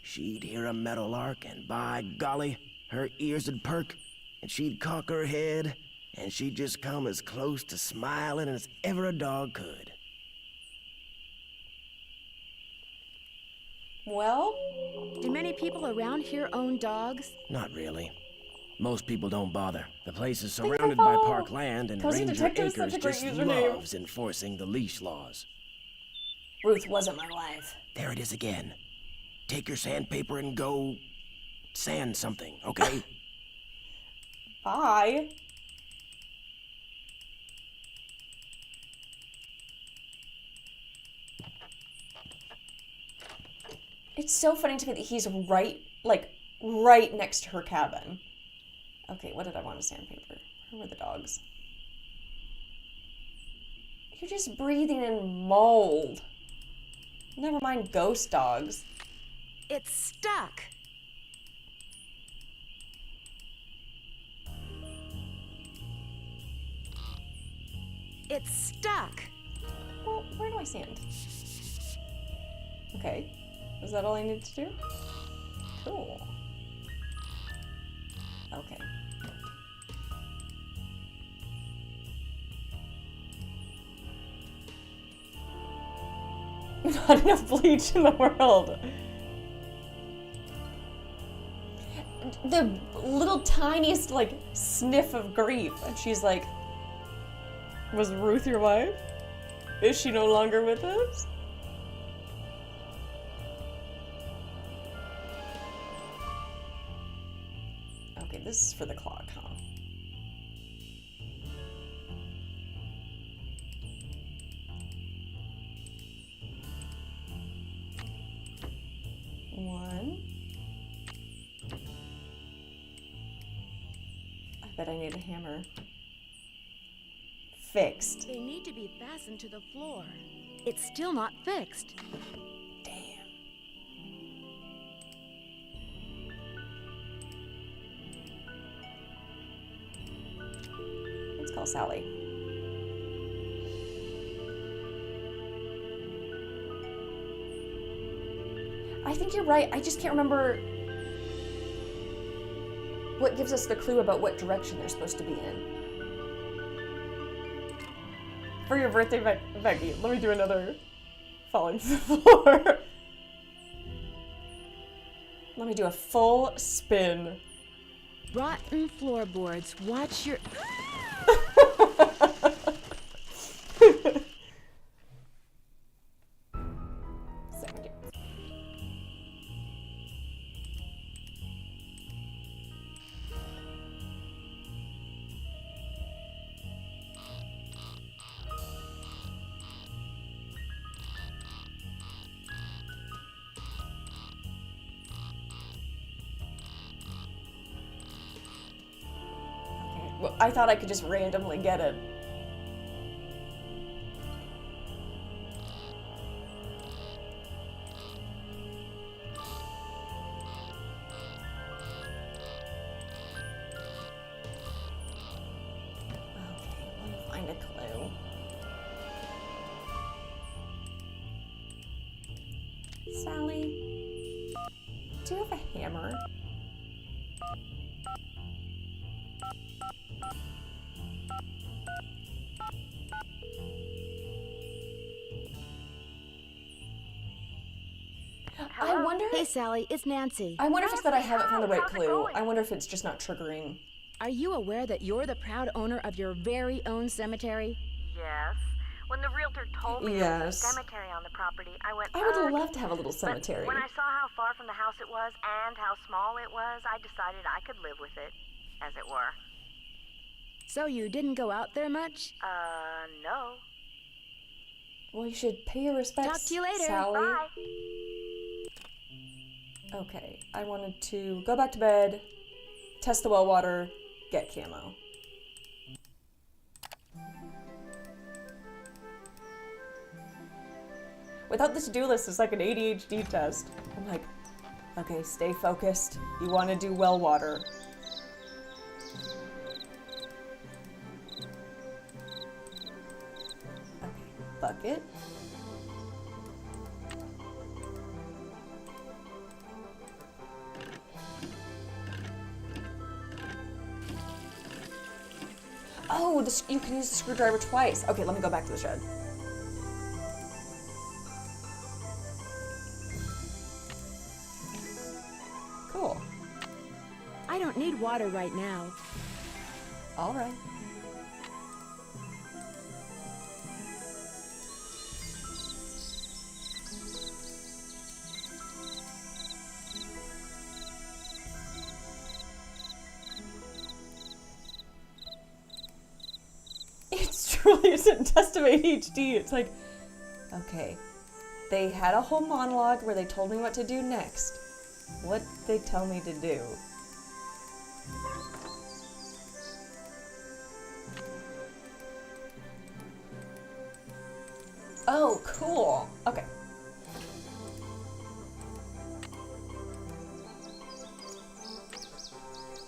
She'd hear a meadowlark, and by golly, her ears would perk, and she'd cock her head, and she'd just come as close to smiling as ever a dog could. Well, Do many people around here own dogs? Not really. Most people don't bother. The place is Thank you for surrounded by follow. park land, and Cozy Ranger Detective is such Acres a great just username. loves enforcing the leash laws. Ruth wasn't my wife. There it is again. Take your sandpaper and go sand something, okay? Bye. It's so funny to me that he's right next to her cabin. Okay, what did I want to sandpaper? Where were the dogs? You're just breathing in mold. Never mind ghost dogs. It's stuck. It's stuck. Well, where do I sand? Okay. Is that all I need to do? Cool. Okay. Not enough bleach in the world. The little tiniest, like, sniff of grief. And she's like, was Ruth your wife? Is she no longer with us? Okay, this is for the clock, huh? One. I bet I need a hammer. Fixed. They need to be fastened to the floor. It's still not fixed. Damn. Let's call Sally. I think you're right. I just can't remember what gives us the clue about what direction they're supposed to be in. For your birthday, Becky, let me do another falling to the floor. Let me do a full spin. Rotten floorboards. Watch your... Second dance. I thought I could just randomly get it. Okay, let me find a clue. Sally, do you have a hammer? I wonder. Hey, Sally, it's Nancy. I wonder if it's that I haven't found the right How's it clue. going? I wonder if it's just not triggering. Are you aware that you're the proud owner of your very own cemetery? Yes. When the realtor told me there was Yes. a cemetery on the property, I went, I would "Ugh." love to have a little cemetery. But when I saw how far from the house it was and how small it was, I decided I could live with it, as it were. So you didn't go out there much? No. Well, you should pay your respects, Talk to you later. Sally. Bye. Okay, I wanted to go back to bed, test the well water, get camo. Without the to-do list, it's like an ADHD test. I'm like, okay, stay focused. You want to do well water. Okay, bucket. Oh, you can use the screwdriver twice. Okay, let me go back to the shed. Cool. I don't need water right now. All right. It's truly a test of ADHD. It's like, okay, they had a whole monologue where they told me what to do next. What did they tell me to do? Oh, cool. Okay.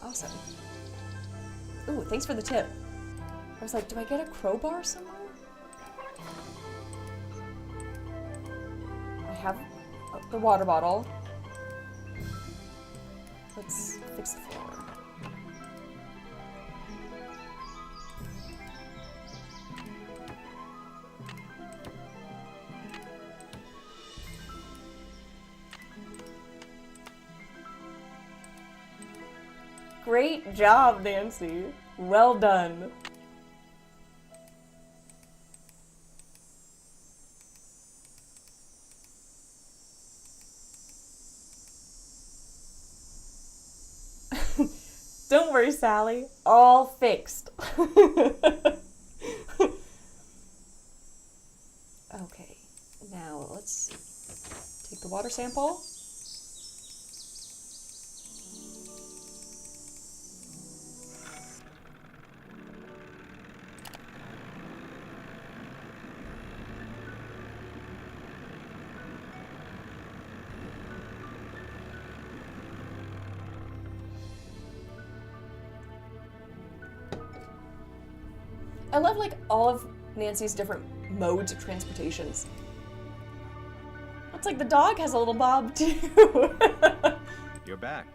Awesome. Ooh, thanks for the tip. I was like, do I get a crowbar somewhere? I have the water bottle. Let's fix the floor. Great job, Nancy. Well done. Don't worry, Sally. All fixed. Okay, now let's take the water sample. I love like all of Nancy's different modes of transportations. It's like the dog has a little bob too. You're back.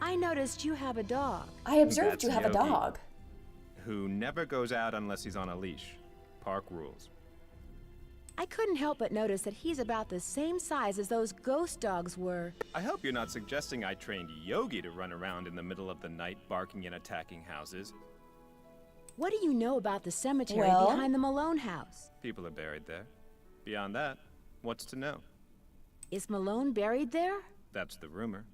I noticed you have a dog. I observed That's you have a Yogi. dog. Who never goes out unless he's on a leash. Park rules. I couldn't help but notice that he's about the same size as those ghost dogs were. I hope you're not suggesting I trained Yogi to run around in the middle of the night barking and attacking houses. What do you know about the cemetery Well? behind the Malone house? People are buried there. Beyond that, what's to know? Is Malone buried there? That's the rumor.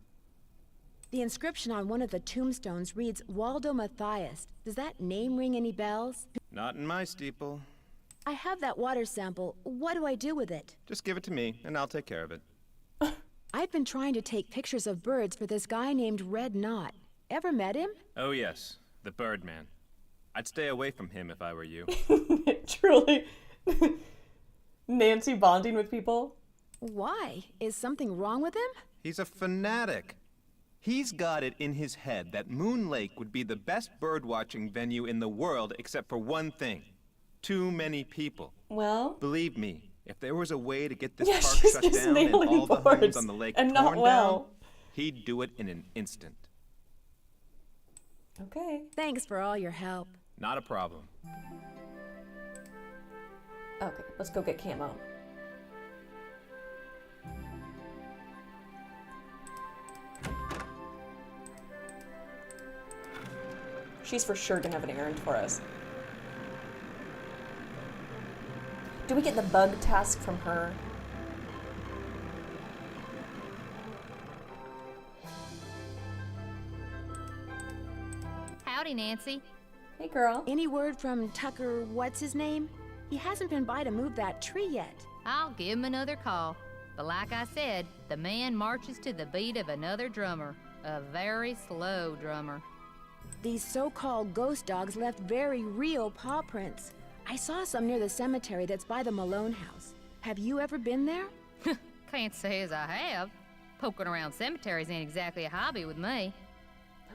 The inscription on one of the tombstones reads Waldo Matthias. Does that name ring any bells? Not in my steeple. I have that water sample. What do I do with it? Just give it to me, and I'll take care of it. I've been trying to take pictures of birds for this guy named Red Knot. Ever met him? Oh yes, The Birdman. I'd stay away from him if I were you. Truly. Nancy bonding with people. Why? Is something wrong with him? He's a fanatic. He's got it in his head that Moon Lake would be the best birdwatching venue in the world except for one thing. Too many people. Well, Believe me, if there was a way to get this yeah, park she's shut just down and nailing all the boards homes on the lake and torn not well. down, he'd do it in an instant. Okay. Thanks for all your help. Not a problem. Okay, let's go get camo. She's for sure gonna have an errand for us. Do we get the bug task from her? Howdy, Nancy. Hey, girl. Any word from Tucker, what's his name? He hasn't been by to move that tree yet. I'll give him another call. But like I said, the man marches to the beat of another drummer. A very slow drummer. These so-called ghost dogs left very real paw prints. I saw some near the cemetery that's by the Malone house. Have you ever been there? Can't say as I have. Poking around cemeteries ain't exactly a hobby with me.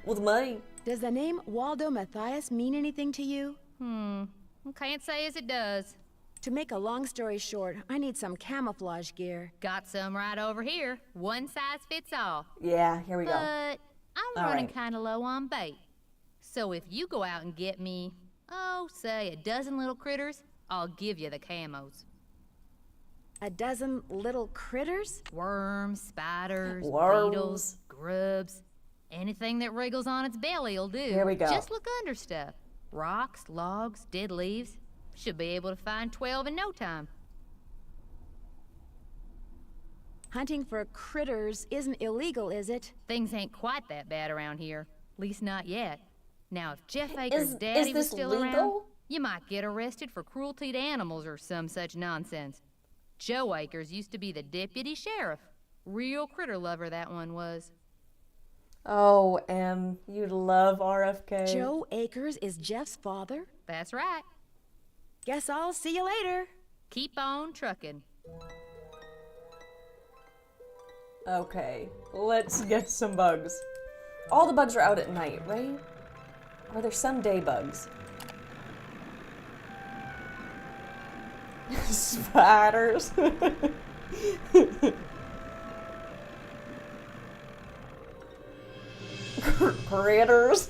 With money. Does the name Waldo Matthias mean anything to you? Can't say as it does. To make a long story short, I need some camouflage gear. Got some right over here. One size fits all. Yeah, here we go. But I'm All running right. kind of low on bait. So if you go out and get me, say a dozen little critters, I'll give you the camos. A dozen little critters? Worms, spiders, Worms. beetles, grubs. Anything that wriggles on its belly'll do. Here we go. Just look under stuff. Rocks, logs, dead leaves. Should be able to find 12 in no time. Hunting for critters isn't illegal, is it? Things ain't quite that bad around here. Least not yet. Now, if Jeff Akers' Is daddy was this still legal? around, you might get arrested for cruelty to animals or some such nonsense. Joe Akers used to be the deputy sheriff. Real critter lover, that one was. Oh, you'd love RFK. Joe Akers is Jeff's father? That's right. Guess I'll see you later. Keep on trucking. Okay, let's get some bugs. All the bugs are out at night, right? Or are there some day bugs? Spiders. Critters.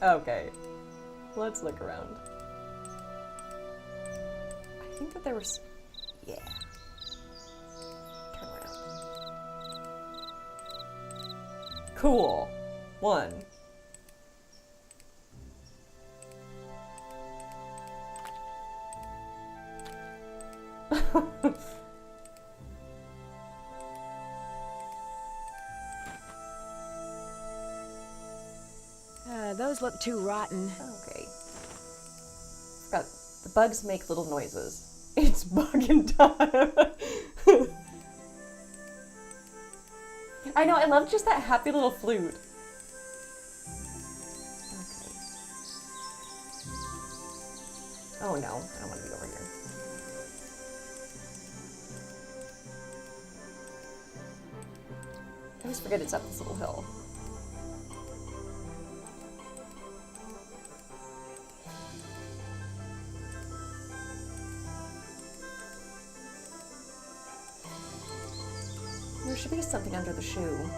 Okay, let's look around. I think that there was... Yeah. Turn around. Cool. One. Those look too rotten. Okay. Forgot. The bugs make little noises. It's bugging time. I know, I love just that happy little flute. Okay. Oh no, I don't want to be over here. I always forget it's up this little hill. There should be something under the shoe.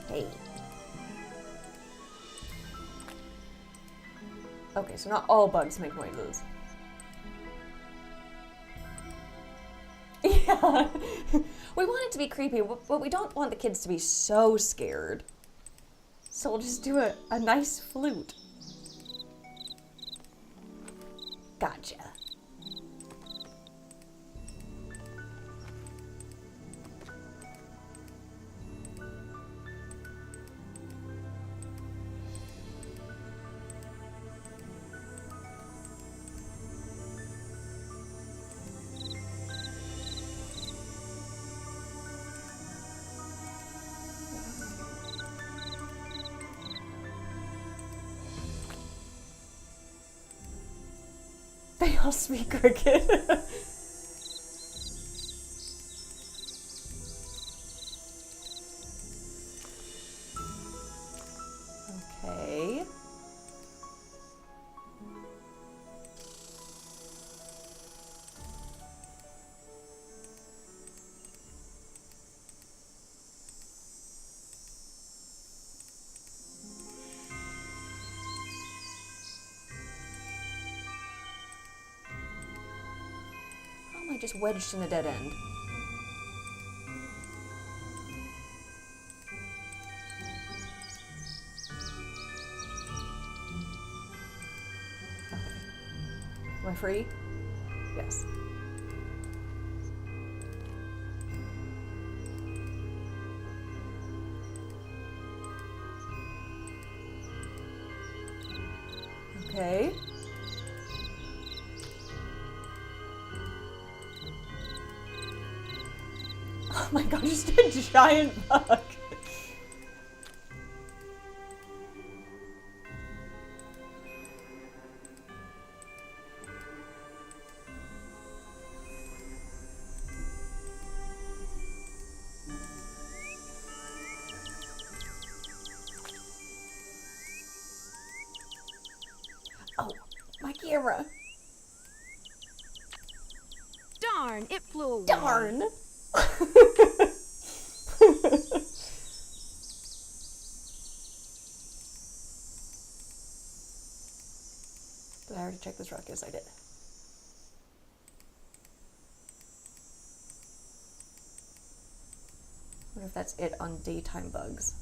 Hey. Okay, so not all bugs make noises. Yeah. We want it to be creepy, but we don't want the kids to be so scared. So we'll just do a nice flute. Gotcha. They all speak cricket. Okay. How am I just wedged in a dead end? Okay. Am I free? Yes. Okay. Oh my god, just a giant bug. Oh, my camera. Darn, it flew away. Darn. Did I already check this rock? Yes, I did. What if that's it on daytime bugs?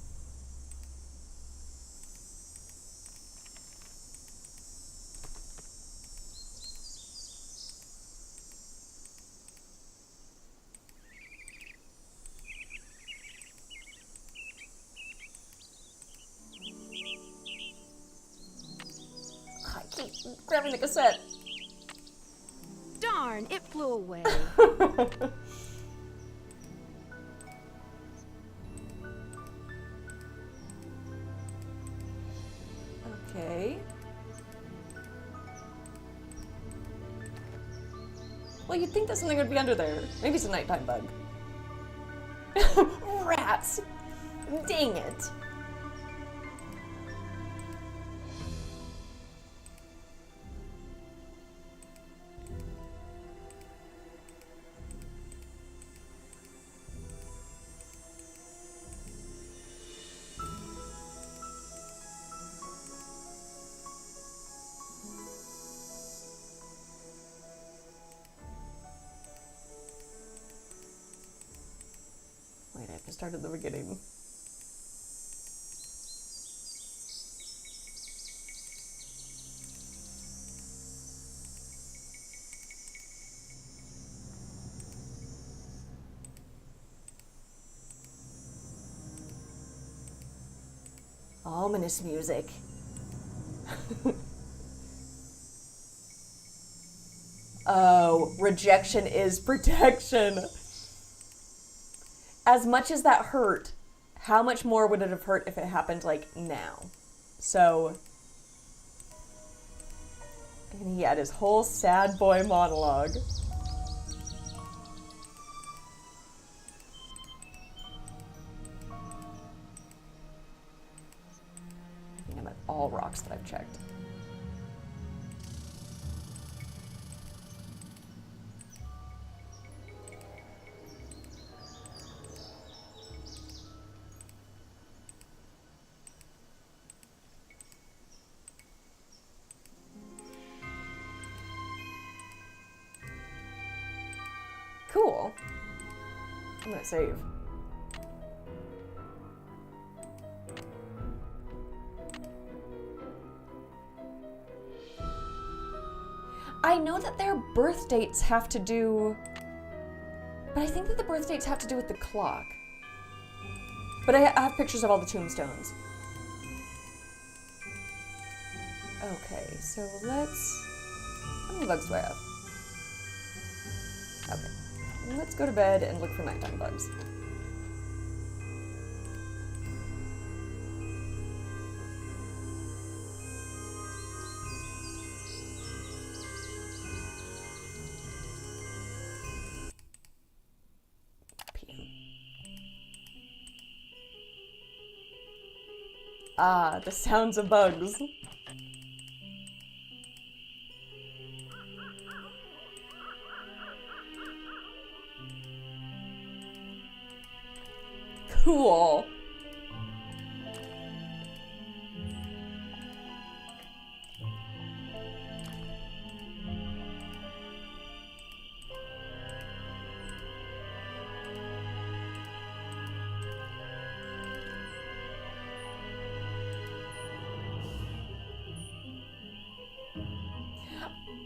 I keep grabbing the cassette. Darn, it flew away. Okay. Well, you'd think that something would be under there. Maybe it's a nighttime bug. Rats! Dang it! Wait, I have to start at the beginning. Ominous music. Oh, rejection is protection. As much as that hurt, how much more would it have hurt if it happened, like, now? So, and he had his whole sad boy monologue. I think I'm at all rocks that I've checked. Cool. I'm gonna save. I know that their birth dates have to do... But I think that the birth dates have to do with the clock. But I have pictures of all the tombstones. Okay, so let's... How many bugs do I have? Okay. Let's go to bed and look for nighttime bugs. Ah, the sounds of bugs. Cool.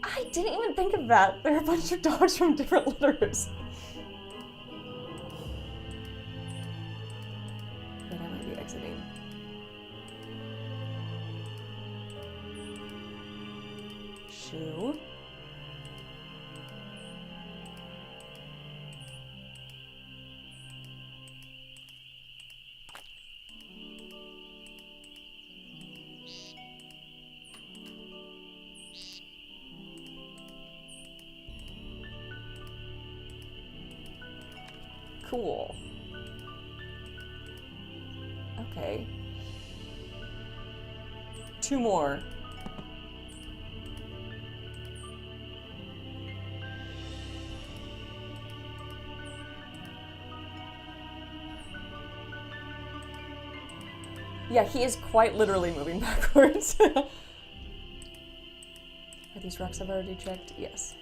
I didn't even think of that. There are a bunch of dogs from different litters. Wait, I might be exiting. Shoe. Cool. Okay. 2 more. Yeah, he is quite literally moving backwards. Are these rocks I've already checked? Yes.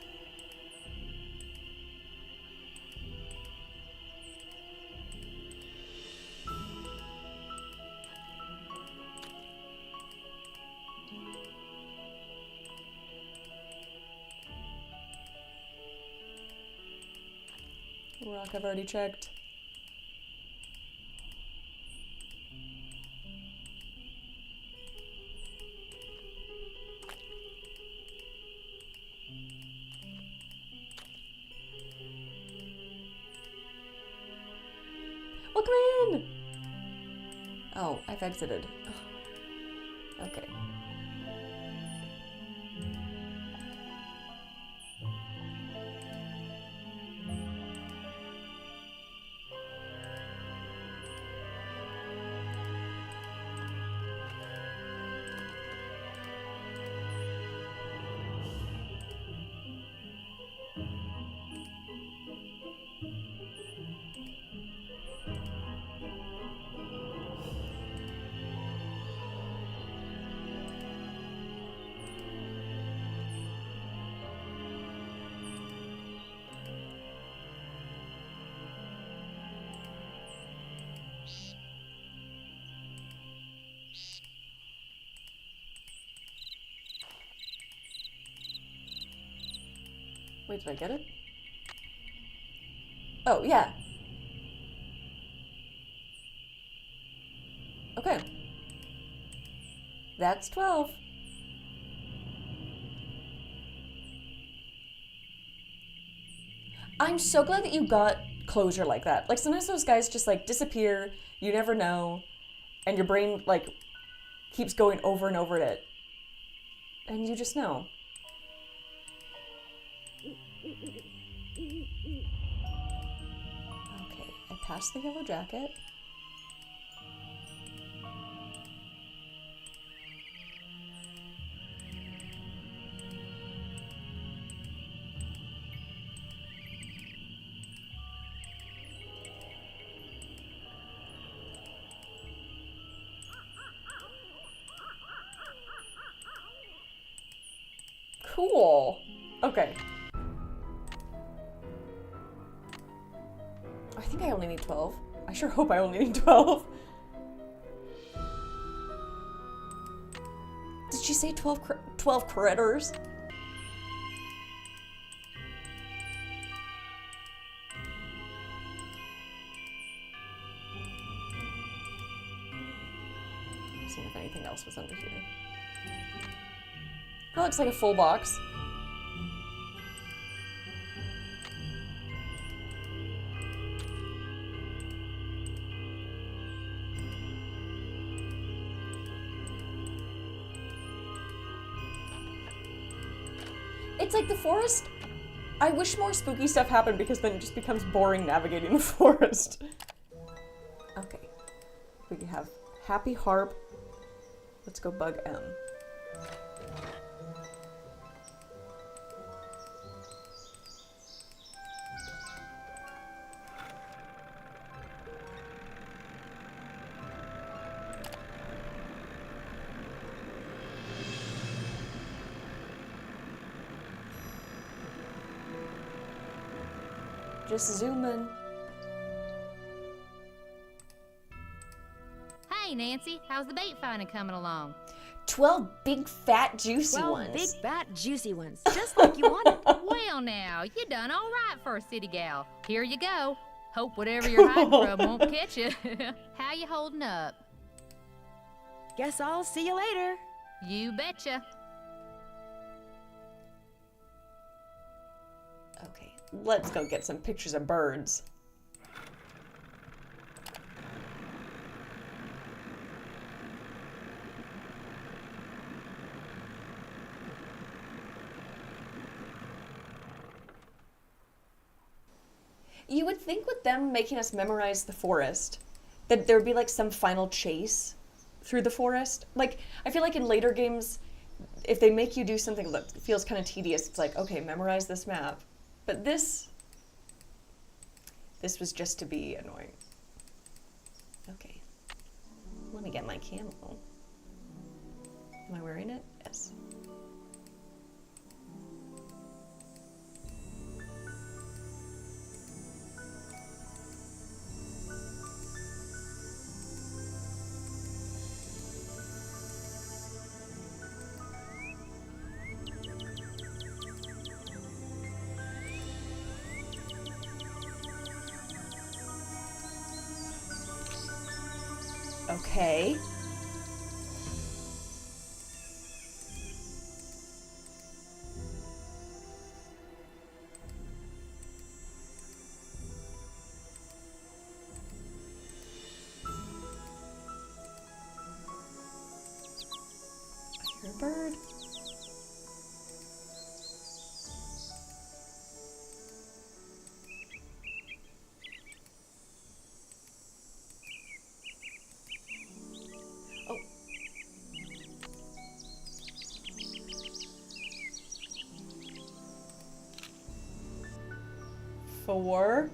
Rock I've already checked. Welcome in! Oh, I've exited. Ugh. Okay. Wait, did I get it? Oh, yeah. Okay. That's 12. I'm so glad that you got closure like that. Like, sometimes those guys just, like, disappear, you never know, and your brain, like, keeps going over and over it. And you just know. Okay, I passed the yellow jacket. Cool. Okay. I think I only need 12. I sure hope I only need 12. Did she say 12 critters? Seeing if anything else was under here. That looks like a full box. It's like the forest. I wish more spooky stuff happened because then it just becomes boring navigating the forest. Okay. We can have Happy Harp Let's go bug M. Just zoom in. Hey, Nancy, how's the bait finding coming along? 12 big, fat, juicy 12 ones. big, fat, juicy ones, just like you wanted. Well, now, you done all right for a city gal. Here you go. Hope whatever you're hiding from won't catch you. How you holding up? Guess I'll see you later. You betcha. Okay, let's go get some pictures of birds. You would think with them making us memorize the forest that there would be like some final chase through the forest. Like, I feel like in later games, if they make you do something that feels kind of tedious, it's like, okay, memorize this map. But this was just to be annoying. Okay. Let me get my camo. Am I wearing it? Yes. Okay. I hear a bird. Four.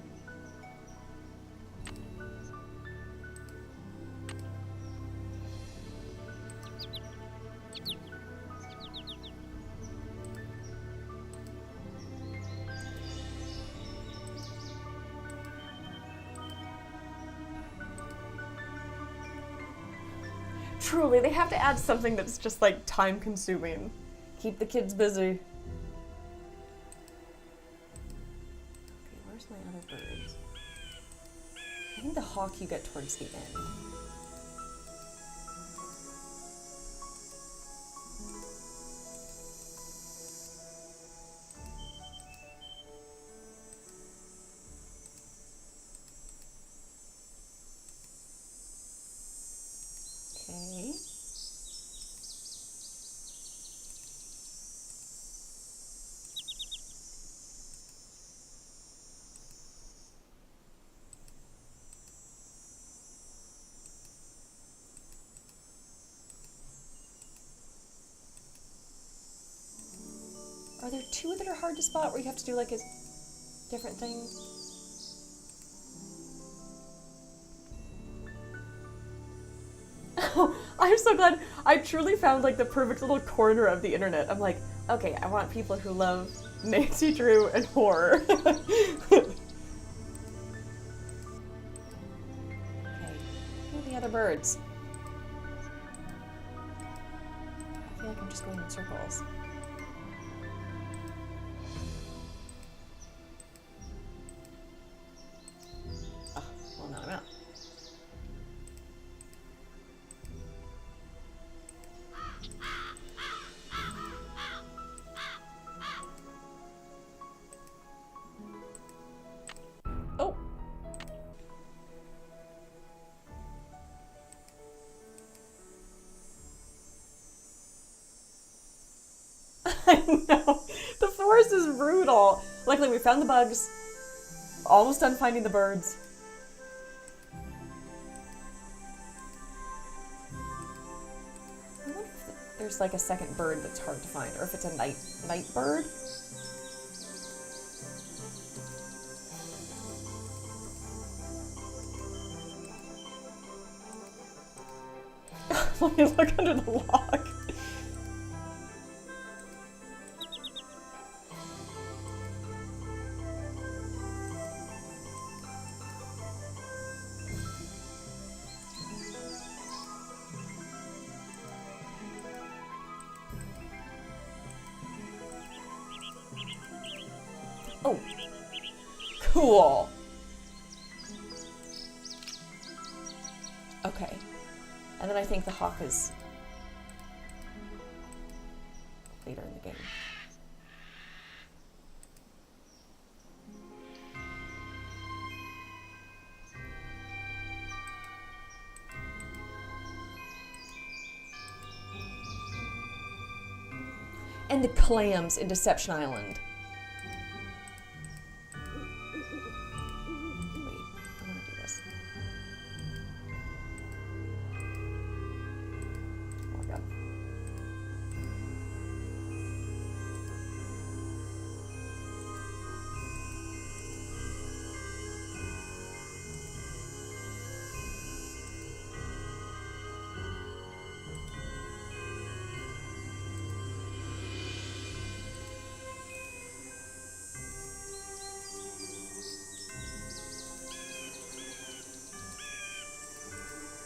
Truly, they have to add something that's just like time consuming. Keep the kids busy. My other birds. I think the hawk you get towards the end. Okay. Are there two that are hard to spot where you have to do like a different thing? Oh, I'm so glad. I truly found like the perfect little corner of the internet. I'm like, okay, I want people who love Nancy Drew and horror. Okay. Who are the other birds? I feel like I'm just going in circles. Well, now I'm out. Oh! I know! The forest is brutal! Luckily, we found the bugs. Almost done finding the birds. there's like a second bird that's hard to find, or if it's a night bird. Let me look under the log. Oh, cool. Okay. And then I think the hawk is later in the game. And the clams in Deception Island.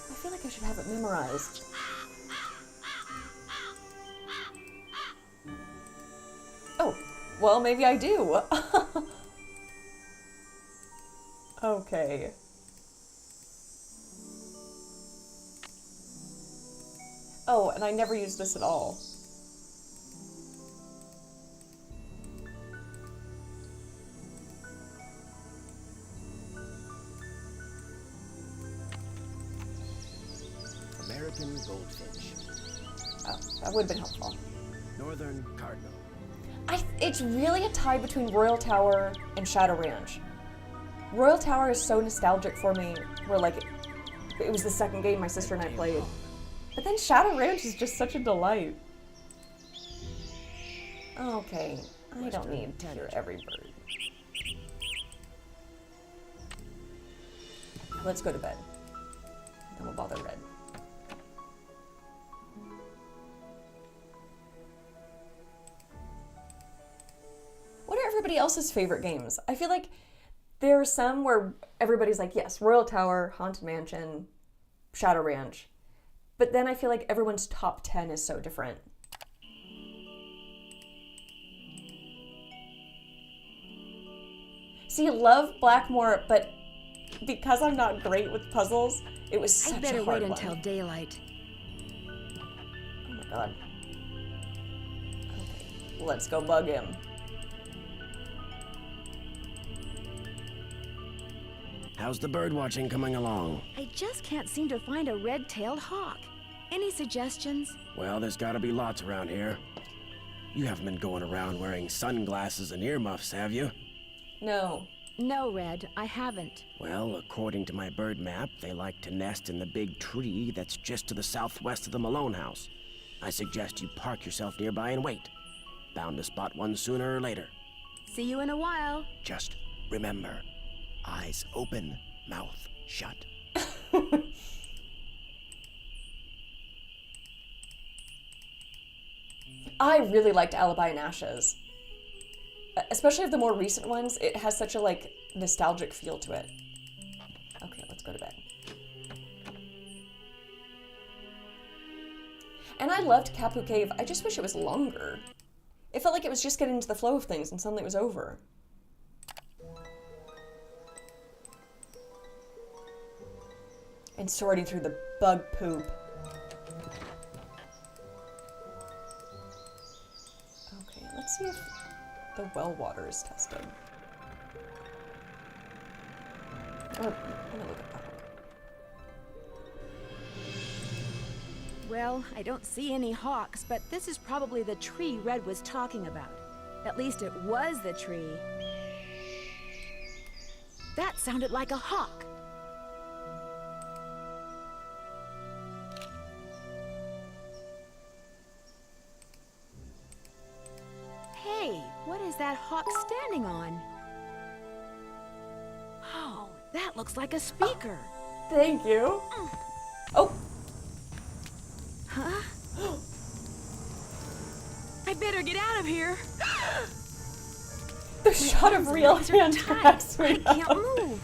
I feel like I should have it memorized. Oh, well, maybe I do. Okay. Oh, and I never used this at all. American goldfinch. Oh, that would have been helpful. Northern cardinal. It's really a tie between Royal Tower and Shadow Ranch. Royal Tower is so nostalgic for me, where like, it was the second game my sister and I played. But then Shadow Ranch is just such a delight. Okay, I don't need to hear every bird. Let's go to bed. Then we'll bother Red. What are everybody else's favorite games? I feel like there are some where everybody's like, yes, Royal Tower, Haunted Mansion, Shadow Ranch. But then I feel like everyone's top 10 is so different. See, love Blackmore, but because I'm not great with puzzles, it was such a hard one. I'd better wait until daylight. Oh my god. Okay, let's go bug him. How's the bird watching coming along? I just can't seem to find a red-tailed hawk. Any suggestions? Well, there's gotta be lots around here. You haven't been going around wearing sunglasses and earmuffs, have you? No. No, Red, I haven't. Well, according to my bird map, they like to nest in the big tree that's just to the southwest of the Malone house. I suggest you park yourself nearby and wait. Bound to spot one sooner or later. See you in a while. Just remember, eyes open, mouth shut. I really liked Alibi and Ashes. Especially of the more recent ones, it has such a, like, nostalgic feel to it. Okay, let's go to bed. And I loved Kapu Cave. I just wish it was longer. It felt like it was just getting into the flow of things and suddenly it was over. And sorting through the bug poop. Okay, let's see if the well water is tested. Oh, let me look at that. Well, I don't see any hawks, but this is probably the tree Red was talking about. At least it was the tree. That sounded like a hawk. standing on. Oh, that looks like a speaker. Thank you. Oh. Huh? I better get out of here. The shot of real hand cracks I me can't up. move.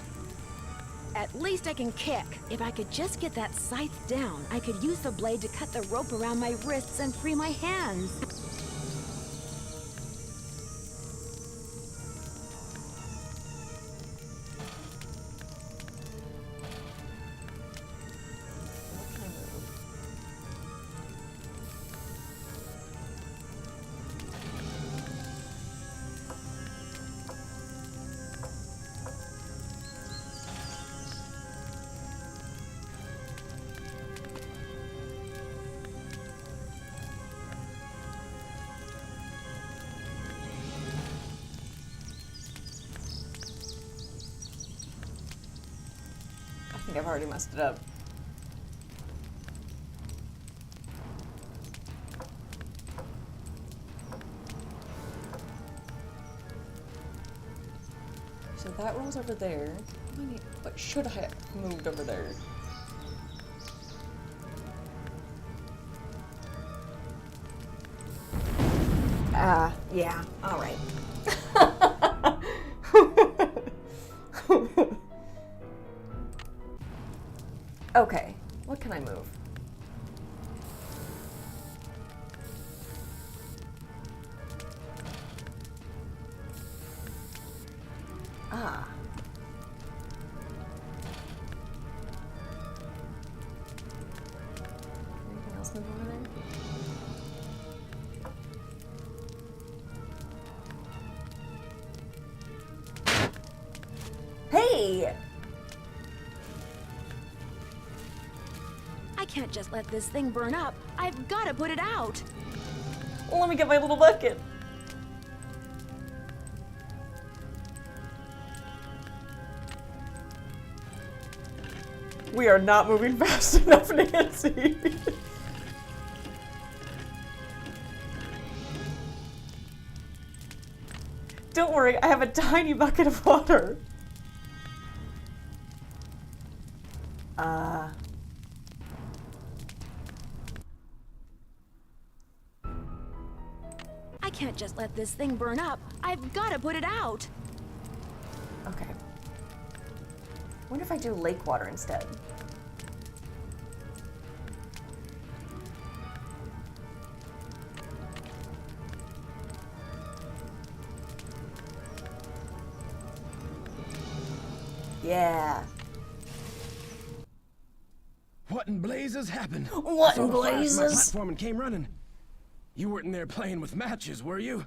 At least I can kick. If I could just get that scythe down, I could use the blade to cut the rope around my wrists and free my hands. I think I've already messed it up. So that rolls over there. What should I have moved over there? Yeah, alright. Okay, what can I move? Ah. Anything else move over there? Hey! I can't just let this thing burn up. I've got to put it out. Well, let me get my little bucket. We are not moving fast enough, Nancy. Don't worry, I have a tiny bucket of water. I can't just let this thing burn up. I've got to put it out. Okay. Wonder if I do lake water instead. Yeah. What in blazes happened? What I saw in the fire from my blazes? platform and came running. You weren't in there playing with matches, were you?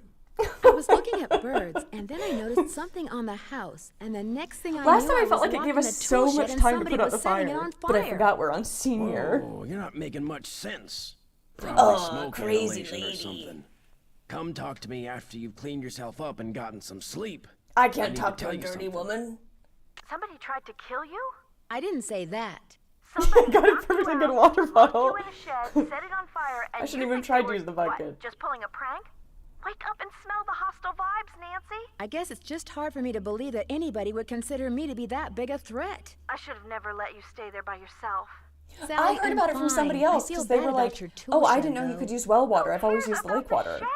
I was looking at birds, and then I noticed something on the house, and the next thing I Last knew, time I was felt like it walking gave the us so tool shed much and time to somebody put out was the setting it fire, on but I fire. forgot we're on senior. Oh, you're not making much sense. Probably smoke crazy inhalation or lady. something. Come talk to me after you've cleaned yourself up and gotten some sleep. I I can't need talk to to a tell you dirty something. woman. Somebody tried to kill you? I didn't say that. Somebody Got a knocked you perfectly good out, water locked bottle. you in a shed, set it on fire, and I shouldn't you even think try they to were, use the what, bucket. just pulling a prank? Wake up and smell the hostile vibes, Nancy. I guess it's just hard for me to believe that anybody would consider me to be that big a threat. I should have never let you stay there by yourself. Sally, I heard I'm about it from fine. somebody I else feel because they bad were about like, your tool "Oh, I shed, didn't know you though." could use well water. I've always Who used the cares lake about water." shed?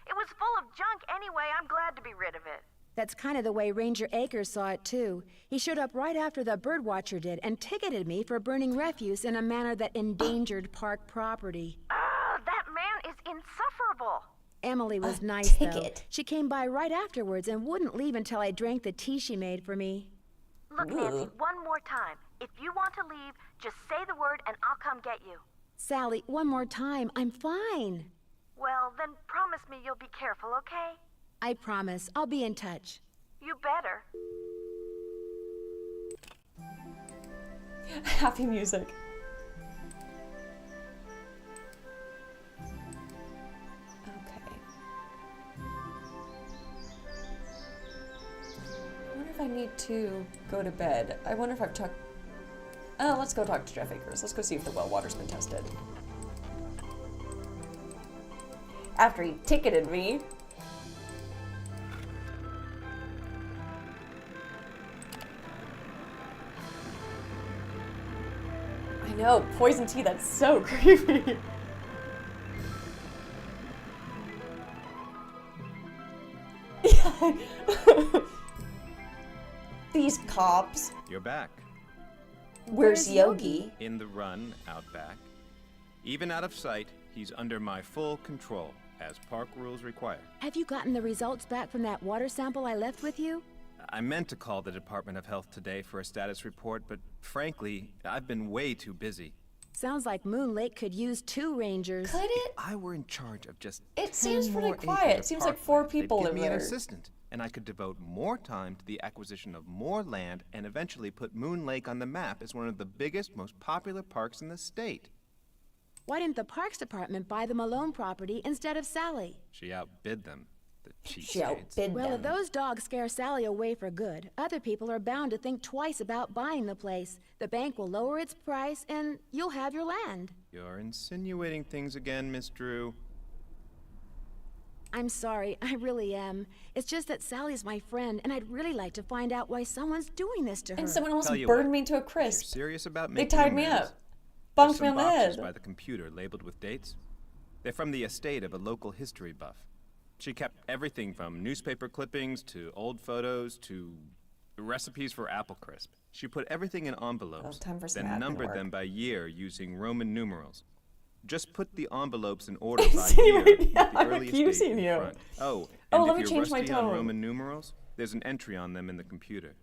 It was full of junk anyway. I'm glad to be rid of it. That's kind of the way Ranger Akers saw it, too. He showed up right after the birdwatcher did and ticketed me for burning refuse in a manner that endangered park property. That man is insufferable. Emily was nice, though. ticket. She came by right afterwards and wouldn't leave until I drank the tea she made for me. Look, Nancy, one more time. If you want to leave, just say the word and I'll come get you. Sally, one more time. I'm fine. Well, then promise me you'll be careful, okay? I promise. I'll be in touch. You better. Happy music. Okay. I wonder if I need to go to bed. I wonder if I've talked. Let's go talk to Jeff Akers. Let's go see if the well water's been tested. After he ticketed me. I know, poison tea, that's so creepy. These cops. You're back. Where's Yogi? In the run, out back. Even out of sight, he's under my full control, as park rules require. Have you gotten the results back from that water sample I left with you? I meant to call the Department of Health today for a status report, but frankly, I've been way too busy. Sounds like Moon Lake could use 2 rangers. Could it? If I were in charge of just It 10 seems pretty more quiet. acres It of seems like 4 parkland, they'd people give live me an there. assistant, and I could devote more time to the acquisition of more land and eventually put Moon Lake on the map as one of the biggest, most popular parks in the state. Why didn't the Parks Department buy the Malone property instead of Sally? She outbid them, the She cheapskates. outbid Well, if them. those dogs scare Sally away for good, other people are bound to think twice about buying the place. The bank will lower its price, and you'll have your land. You're insinuating things again, Miss Drew. I'm sorry, I really am. It's just that Sally's my friend, and I'd really like to find out why someone's doing this to her. And someone almost Tell you burned what, me to a If you're crisp. serious about They making tied me amends, up. Bunked there's me some on the boxes head. by the computer labeled with dates. They're from the estate of a local history buff. She kept everything from newspaper clippings to old photos to recipes for apple crisp. She put everything in envelopes, time for some then admin numbered work. them by year using Roman numerals. Just put the envelopes in order by year Insinuating- with the I'm earliest date accusing in you. front. Oh, Oh, and let if me you're change my rusty on tone. Roman numerals, there's an entry on them in the computer.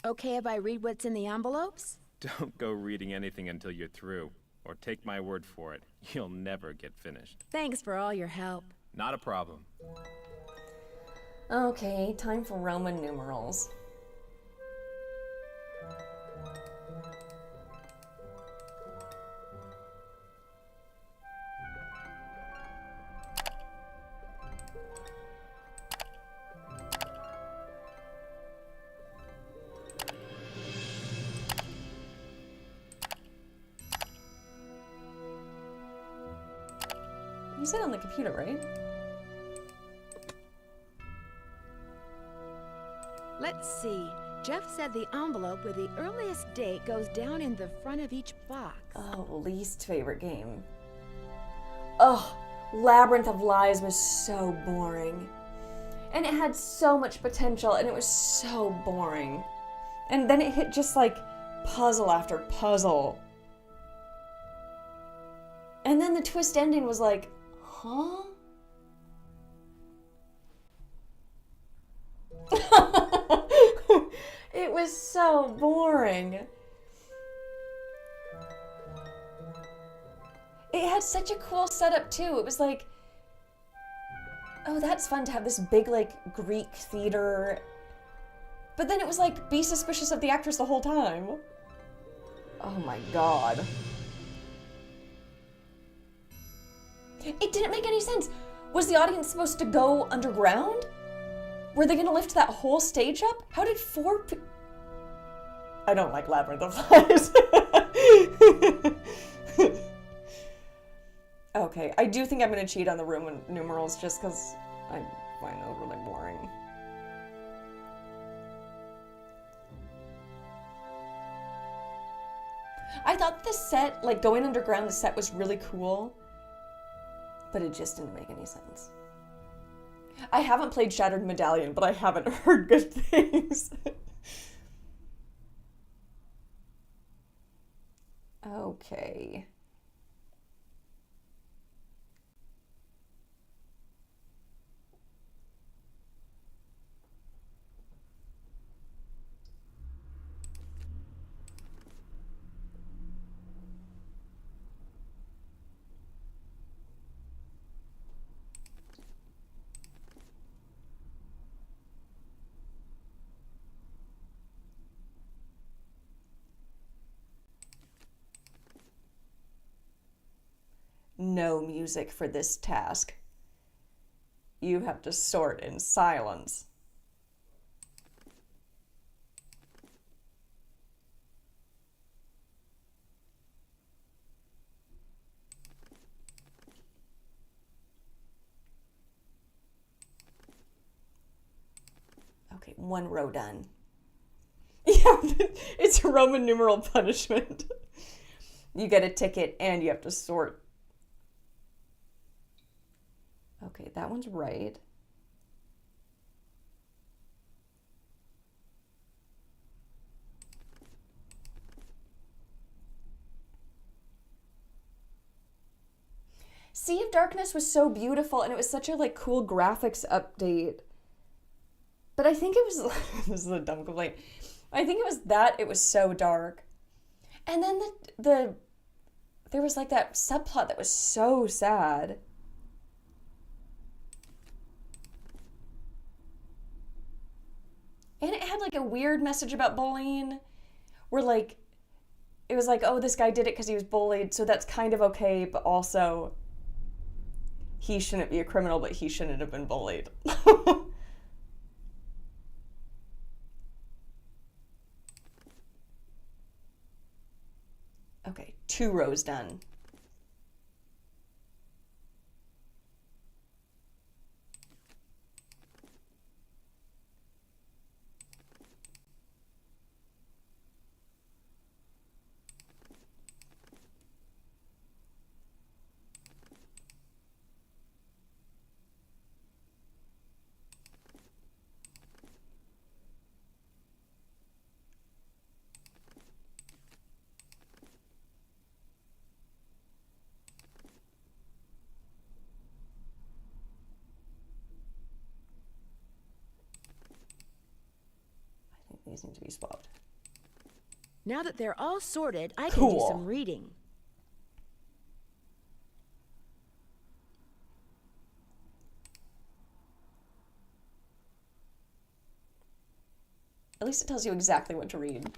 Okay if I read what's in the envelopes? Don't go reading anything until you're through, or take my word for it, you'll never get finished. Thanks for all your help. Not a problem. Okay, time for Roman numerals. You said on the computer, right? Let's see. Jeff said the envelope with the earliest date goes down in the front of each box. Oh, least favorite game. Ugh, Labyrinth of Lies was so boring. And it had so much potential, and it was so boring. And then it hit just like puzzle after puzzle. And then the twist ending was like, huh? It was so boring. It had such a cool setup too. It was like, oh, that's fun to have this big like Greek theater. But then it was like, be suspicious of the actress the whole time. Oh my god. It didn't make any sense. Was the audience supposed to go underground? Were they gonna lift that whole stage up? How did I don't like Labyrinth of Lies. Okay, I do think I'm gonna cheat on the Roman numerals just because I find those really boring. I thought the set, like going underground, the set was really cool, but it just didn't make any sense. I haven't played Shattered Medallion, but I haven't heard good things. Okay. No music for this task. You have to sort in silence. Okay, one row done. Yeah, it's a Roman numeral punishment. You get a ticket and you have to sort. Okay, that one's right. Sea of Darkness was so beautiful, and it was such a like cool graphics update. But I think it was this is a dumb complaint. I think it was that it was so dark. And then there was like that subplot that was so sad. And it had like a weird message about bullying where like it was like, oh, this guy did it because he was bullied, so that's kind of okay, but also he shouldn't be a criminal, but he shouldn't have been bullied. Okay, 2 rows done. These need to be swapped. Now that they're all sorted, I can do some reading. At least it tells you exactly what to read.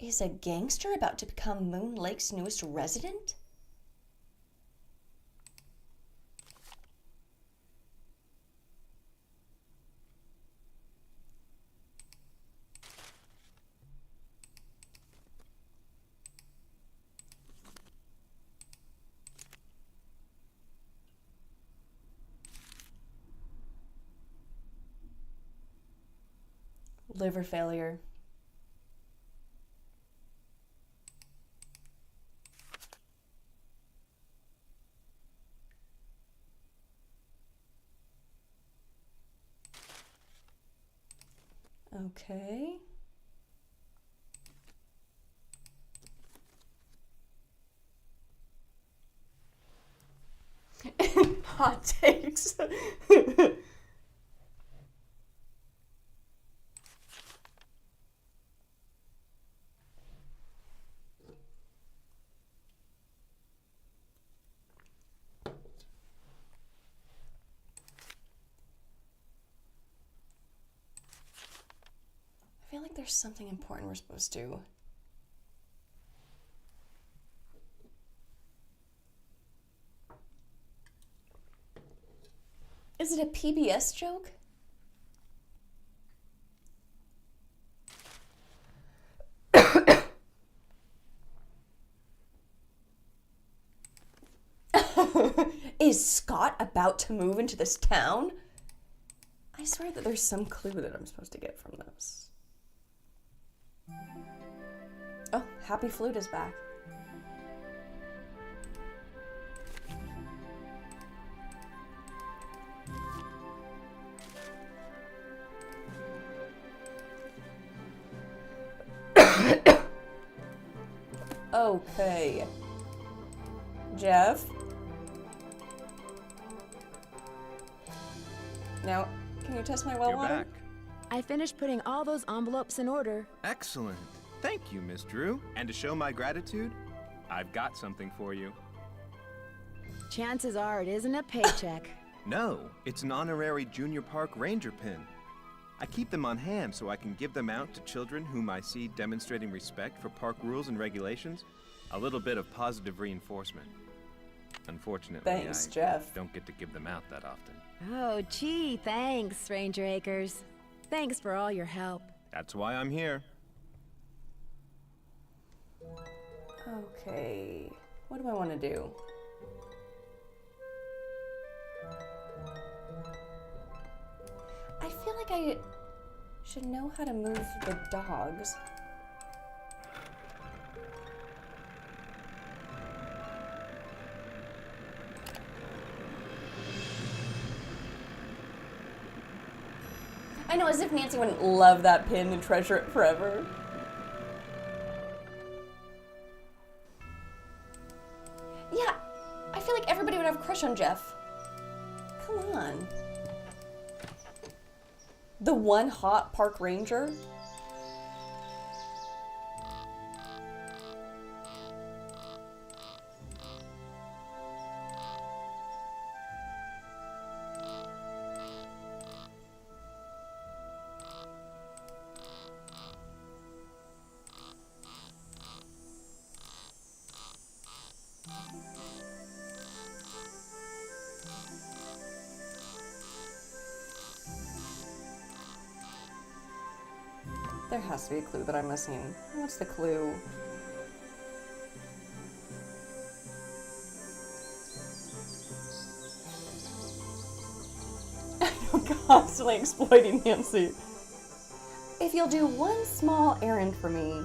Is a gangster about to become Moon Lake's newest resident? Liver failure. Okay. Hot takes. I feel like there's something important we're supposed to. Is it a PBS joke? Is Scott about to move into this town? I swear that there's some clue that I'm supposed to get from this. Oh, Happy Flute is back. Okay. Jeff? Now, can you test my well You're water? back. I finished putting all those envelopes in order. Excellent. Thank you, Miss Drew. And to show my gratitude, I've got something for you. Chances are it isn't a paycheck. No, it's an honorary Junior Park Ranger pin. I keep them on hand so I can give them out to children whom I see demonstrating respect for park rules and regulations. A little bit of positive reinforcement. Unfortunately, Thanks, I Jeff. don't get to give them out that often. Oh, gee, thanks, Ranger Akers. Thanks for all your help. That's why I'm here. Okay. What do I want to do? I feel like I should know how to move the dogs. I know, as if Nancy wouldn't love that pin and treasure it forever. Yeah, I feel like everybody would have a crush on Jeff. Come on. The one hot park ranger? There has to be a clue that I'm missing. What's the clue? I'm constantly exploiting Nancy. If you'll do one small errand for me.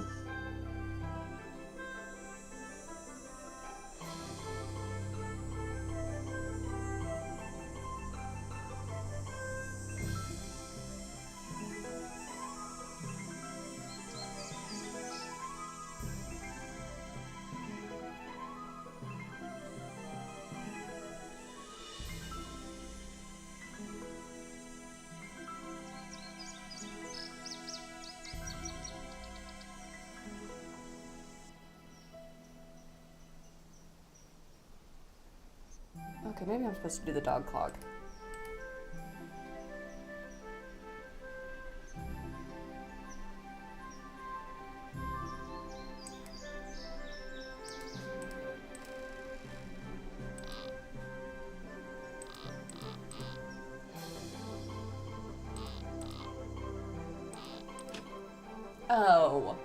Okay, maybe I'm supposed to do the dog clog. Oh.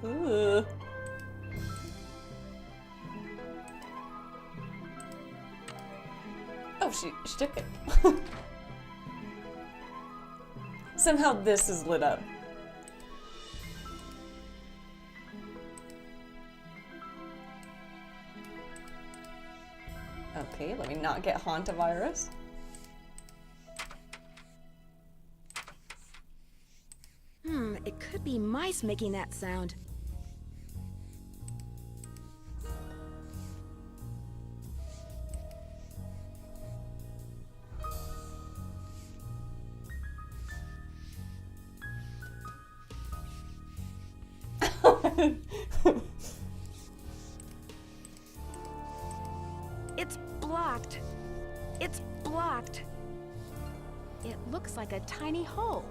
Ugh. Oh, she took it. Somehow this is lit up. Okay, let me not get Hantavirus. It could be mice making that sound. It's blocked. It's blocked. It looks like a tiny hole.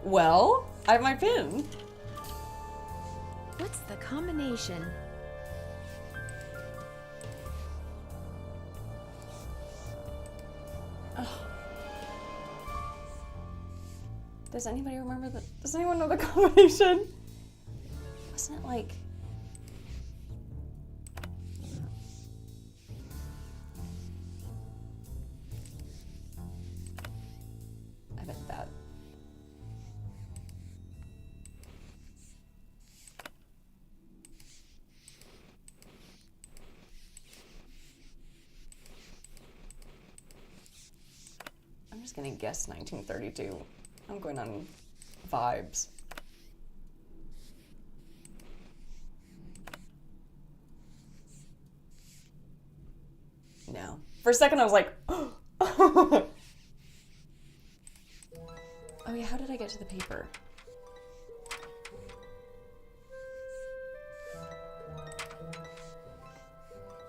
Well, I have my pin. What's the combination? Does anybody remember the... Does anyone know the combination? Wasn't it like... I bet that. I'm just gonna guess 1932. I'm going on vibes. No. For a second I was like, oh yeah, how did I get to the paper?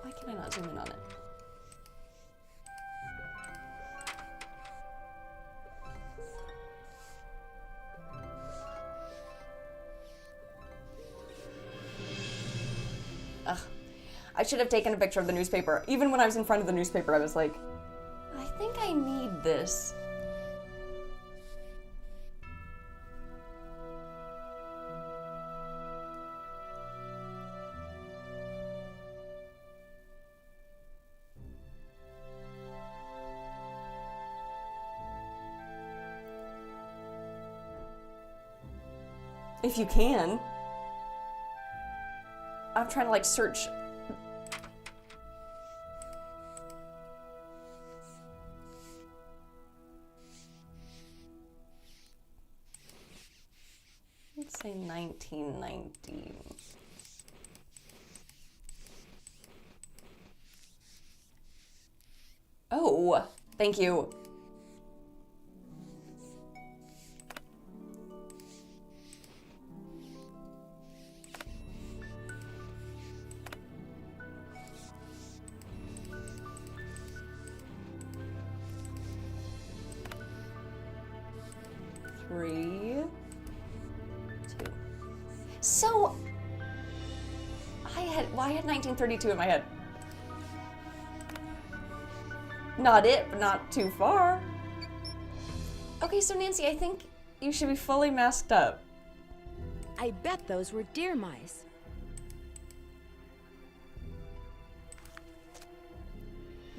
Why can I not zoom in on it? Ugh. I should have taken a picture of the newspaper. Even when I was in front of the newspaper, I was like, I think I need this. If you can. I'm trying to like search. Let's say 1990. Oh, thank you. Three, two. So, I had 1932 in my head. Not it, but not too far. Okay, so Nancy, I think you should be fully masked up. I bet those were deer mice.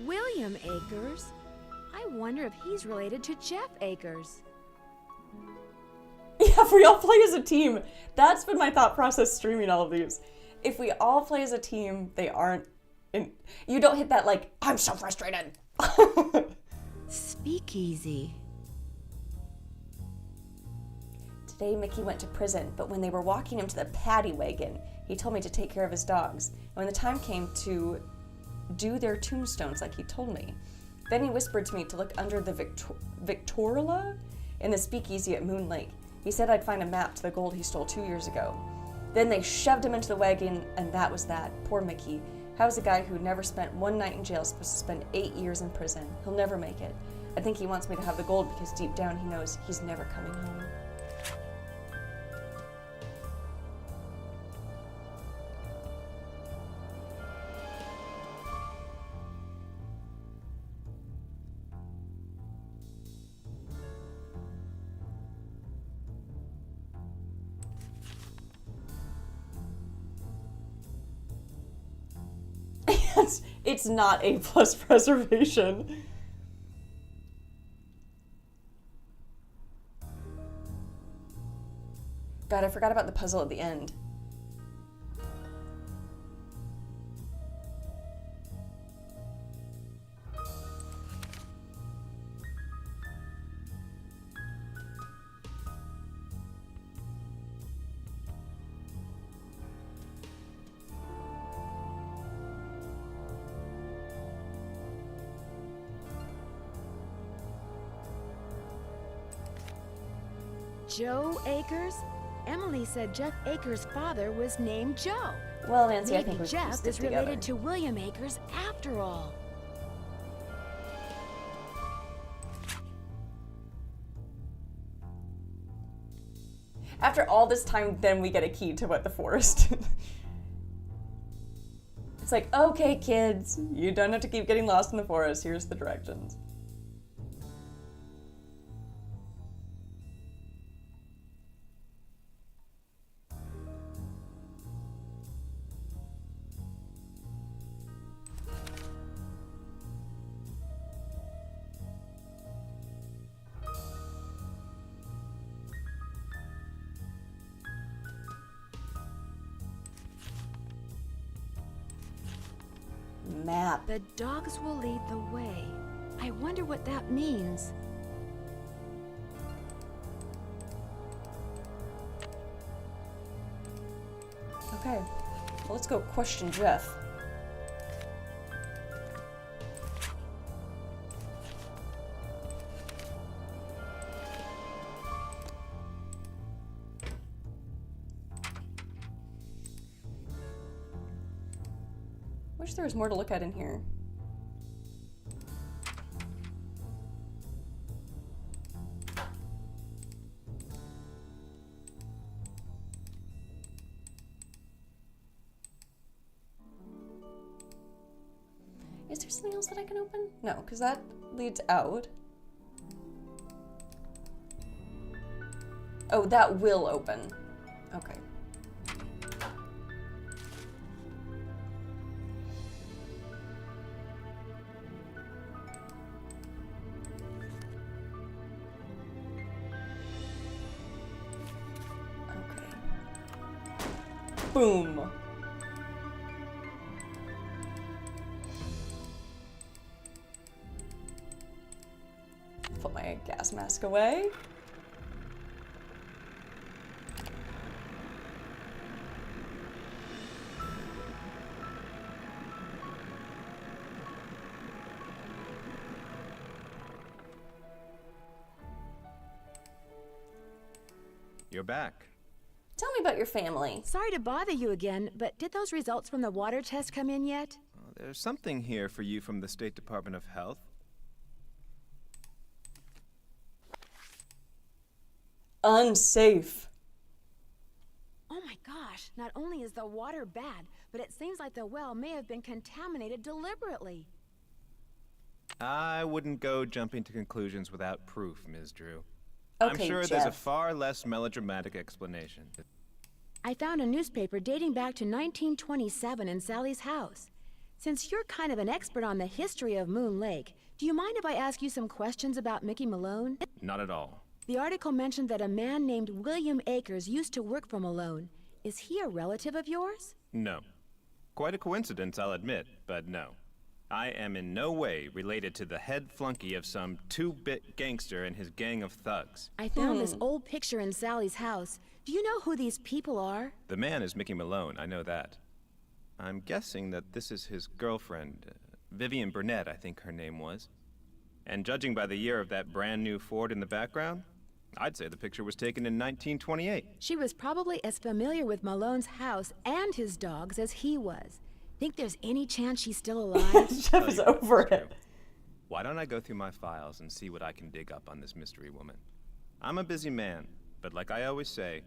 William Akers? I wonder if he's related to Jeff Akers. Yeah, if we all play as a team. That's been my thought process streaming all of these. If we all play as a team, they aren't in, you don't hit that like, I'm so frustrated. Speakeasy. Today Mickey went to prison, but when they were walking him to the paddy wagon, he told me to take care of his dogs. And when the time came to do their tombstones like he told me, then he whispered to me to look under the Victorilla in the speakeasy at Moon Lake. He said I'd find a map to the gold he stole 2 years ago. Then they shoved him into the wagon, and that was that. Poor Mickey. How is a guy who never spent one night in jail supposed to spend 8 years in prison? He'll never make it. I think he wants me to have the gold because deep down he knows he's never coming home. It's not A+ preservation. God, I forgot about the puzzle at the end. Joe Akers? Emily said Jeff Akers' father was named Joe. Well, Nancy, I Maybe think we should Jeff stick is together. related to William Akers after all. After all this time, then we get a key to what the forest. It's like, okay, kids, you don't have to keep getting lost in the forest. Here's the directions. Map. The dogs will lead the way. I wonder what that means. Okay, well, let's go question Jeff. Wish there was more to look at in here. Is there something else that I can open? No, because that leads out. Oh, that will open. Okay. Okay. Boom. my gas mask away. You're back. Tell me about your family. Sorry to bother you again, but did those results from the water test come in yet? There's something here for you from the State Department of Health. Unsafe. Oh my gosh, not only is the water bad, but it seems like the well may have been contaminated deliberately. I wouldn't go jumping to conclusions without proof, Ms. Drew. Okay, I'm sure there's a Jeff. far less melodramatic explanation. I found a newspaper dating back to 1927 in Sally's house. Since you're kind of an expert on the history of Moon Lake, do you mind if I ask you some questions about Mickey Malone? Not at all. The article mentioned that a man named William Akers used to work for Malone. Is he a relative of yours? No. Quite a coincidence, I'll admit, but no. I am in no way related to the head flunky of some two-bit gangster and his gang of thugs. I found this old picture in Sally's house. Do you know who these people are? The man is Mickey Malone, I know that. I'm guessing that this is his girlfriend, Vivian Burnett, I think her name was. And judging by the year of that brand new Ford in the background, I'd say the picture was taken in 1928. She was probably as familiar with Malone's house and his dogs as he was. Think there's any chance she's still alive? Jeff is over it. Why don't I go through my files and see what I can dig up on this mystery woman? I'm a busy man, but like I always say,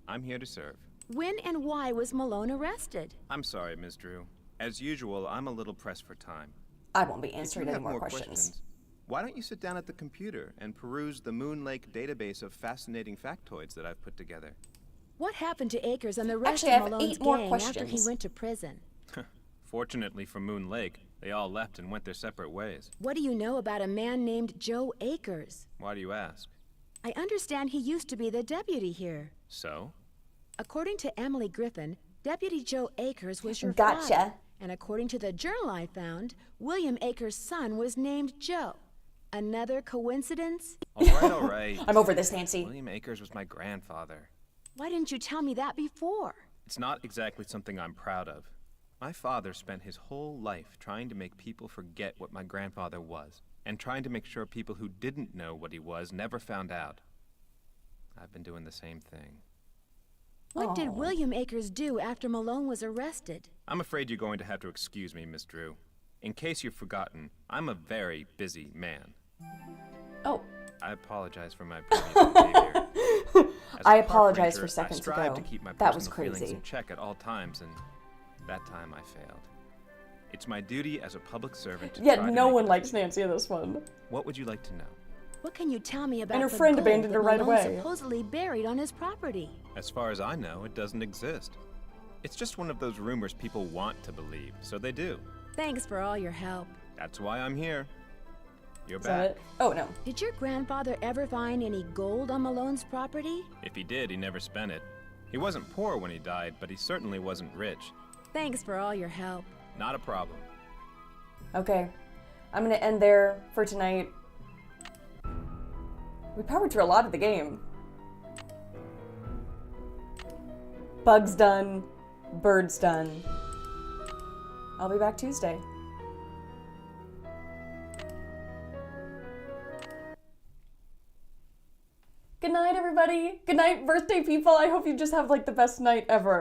I'm here to serve. When and why was Malone arrested? I'm sorry, Ms. Drew. As usual, I'm a little pressed for time. I won't be If you answering any have more questions. why don't you sit down at the computer and peruse the Moon Lake database of fascinating factoids that I've put together? What happened to Akers and the rest Actually, I of have Malone's 8 more gang after he questions. went to prison? Fortunately for Moon Lake, they all left and went their separate ways. What do you know about a man named Joe Akers? Why do you ask? I understand he used to be the deputy here. So? According to Emily Griffin, Deputy Joe Akers was your Gotcha. father. And according to the journal I found, William Akers' son was named Joe. Another coincidence? All right. I'm over this, Nancy. William Akers was my grandfather. Why didn't you tell me that before? It's not exactly something I'm proud of. My father spent his whole life trying to make people forget what my grandfather was, and trying to make sure people who didn't know what he was never found out. I've been doing the same thing. What did William Akers do after Malone was arrested? I'm afraid you're going to have to excuse me, Miss Drew. In case you've forgotten, I'm a very busy man. Oh, I apologize for my previous behavior. As a I park apologize ranger, for seconds I strive ago. to keep my That was personal feelings crazy. in check at all times, and that time I failed. It's my duty as a public servant to yeah, try to no make one it likes easy. Nancy in this one. What would you like to know? What can you tell me about her the friend gold abandoned that her right Malone away. supposedly buried on his property? As far as I know, it doesn't exist. It's just one of those rumors people want to believe, so they do. Thanks for all your help. That's why I'm here. You're Is that back. it? Oh, no. Did your grandfather ever find any gold on Malone's property? If he did, he never spent it. He wasn't poor when he died, but he certainly wasn't rich. Thanks for all your help. Not a problem. Okay. I'm gonna end there for tonight. We powered through a lot of the game. Bug's done. Bird's done. I'll be back Tuesday. Good night, everybody. Good night, birthday people. I hope you just have like the best night ever.